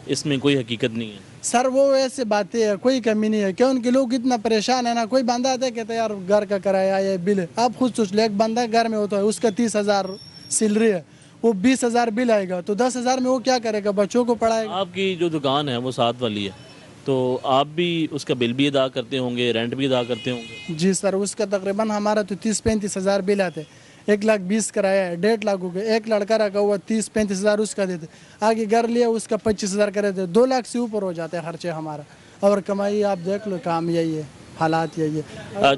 اس میں کوئی حقیقت نہیں ہے؟
سر وہ ایسے باتیں ہے، کوئی کمی نہیں ہے. کیوں ان کے لوگ اتنا پریشان ہے نا. کوئی بندہ آتا ہے کہتا ہے یار گھر کا کرایہ یا بل ہے. آپ خود سوچ لیں، ایک بندہ گھر میں ہوتا ہے، اس کا 30,000 سیلری ہے، وہ 20,000 بل آئے گا، تو 10,000 میں وہ کیا کرے گا؟ بچوں کو پڑھائے گا.
آپ کی جو دکان ہے وہ 7 والی ہے، تو آپ بھی اس کا بل بھی ادا کرتے ہوں گے، رینٹ بھی ادا کرتے ہوں گے؟
جی سر، اس کا تقریباً ہمارا تو 30-35,000 بل آتے. 1,20,000 کرایہ ہے، 1.5 لاکھ ہو گئے. ایک لڑکا رکھا ہوا 30-35,000 اس کا دیتے. آگے گھر لیا اس کا 25,000 کا رہتے. 2 لاکھ سے اوپر ہو جاتے ہیں خرچے ہمارا. اور کمائی آپ دیکھ لو، کام یہی ہے، حالات یہی ہے.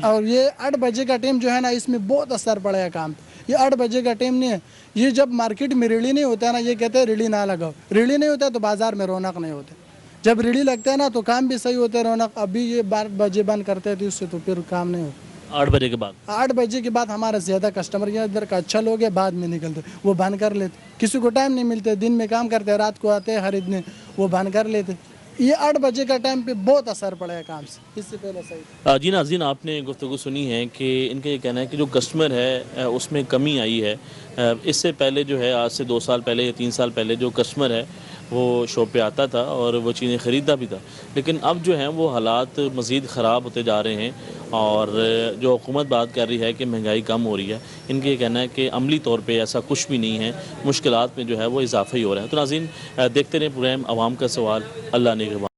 اور یہ 8 بجے کا ٹائم جو ہے نا، اس میں بہت اثر پڑا ہے کام پہ. یہ 8 بجے کا ٹائم نہیں ہے. یہ جب مارکیٹ میں ریڑھی نہیں ہوتا ہے نا، یہ کہتے ہیں ریڑھی نہ لگاؤ. ریڑھی نہیں ہوتا ہے تو بازار میں رونق نہیں ہوتے. جب ریڑھی لگتا ہے نا تو کام بھی صحیح ہوتا ہے، رونق. ابھی یہ 12 بجے بند کرتے تھے، اس سے تو پھر کام نہیں ہوتا.
8 بجے کے بعد؟
8 بجے کے بعد ہمارا زیادہ کسٹمر یہ ادھر کا اچھا لوگ ہے، بعد میں نکلتے، وہ بند کر لیتے. کسی کو ٹائم نہیں ملتے، دن میں کام کرتے ہیں، رات کو آتے ہیں خریدنے، وہ بند کر لیتے. یہ 8 بجے کا ٹائم پہ بہت اثر پڑا ہے کام سے. اس سے پہلے صحیح.
جی ناظرین، آپ نے گفتگو سنی ہے کہ ان کا یہ کہنا ہے کہ جو کسٹمر ہے اس میں کمی آئی ہے. اس سے پہلے جو ہے، آج سے 2 سال پہلے یا 3 سال پہلے جو کسٹمر ہے وہ شاپ پہ آتا تھا اور وہ چیزیں خریدتا بھی تھا، لیکن اب جو ہیں وہ حالات مزید خراب ہوتے جا رہے ہیں، اور جو حکومت بات کر رہی ہے کہ مہنگائی کم ہو رہی ہے، ان کا یہ کہنا ہے کہ عملی طور پہ ایسا کچھ بھی نہیں ہے، مشکلات میں جو ہے وہ اضافہ ہی ہو رہا ہے۔ تو ناظرین دیکھتے رہیں پروگرام عوام کا سوال۔ اللہ نگہبان۔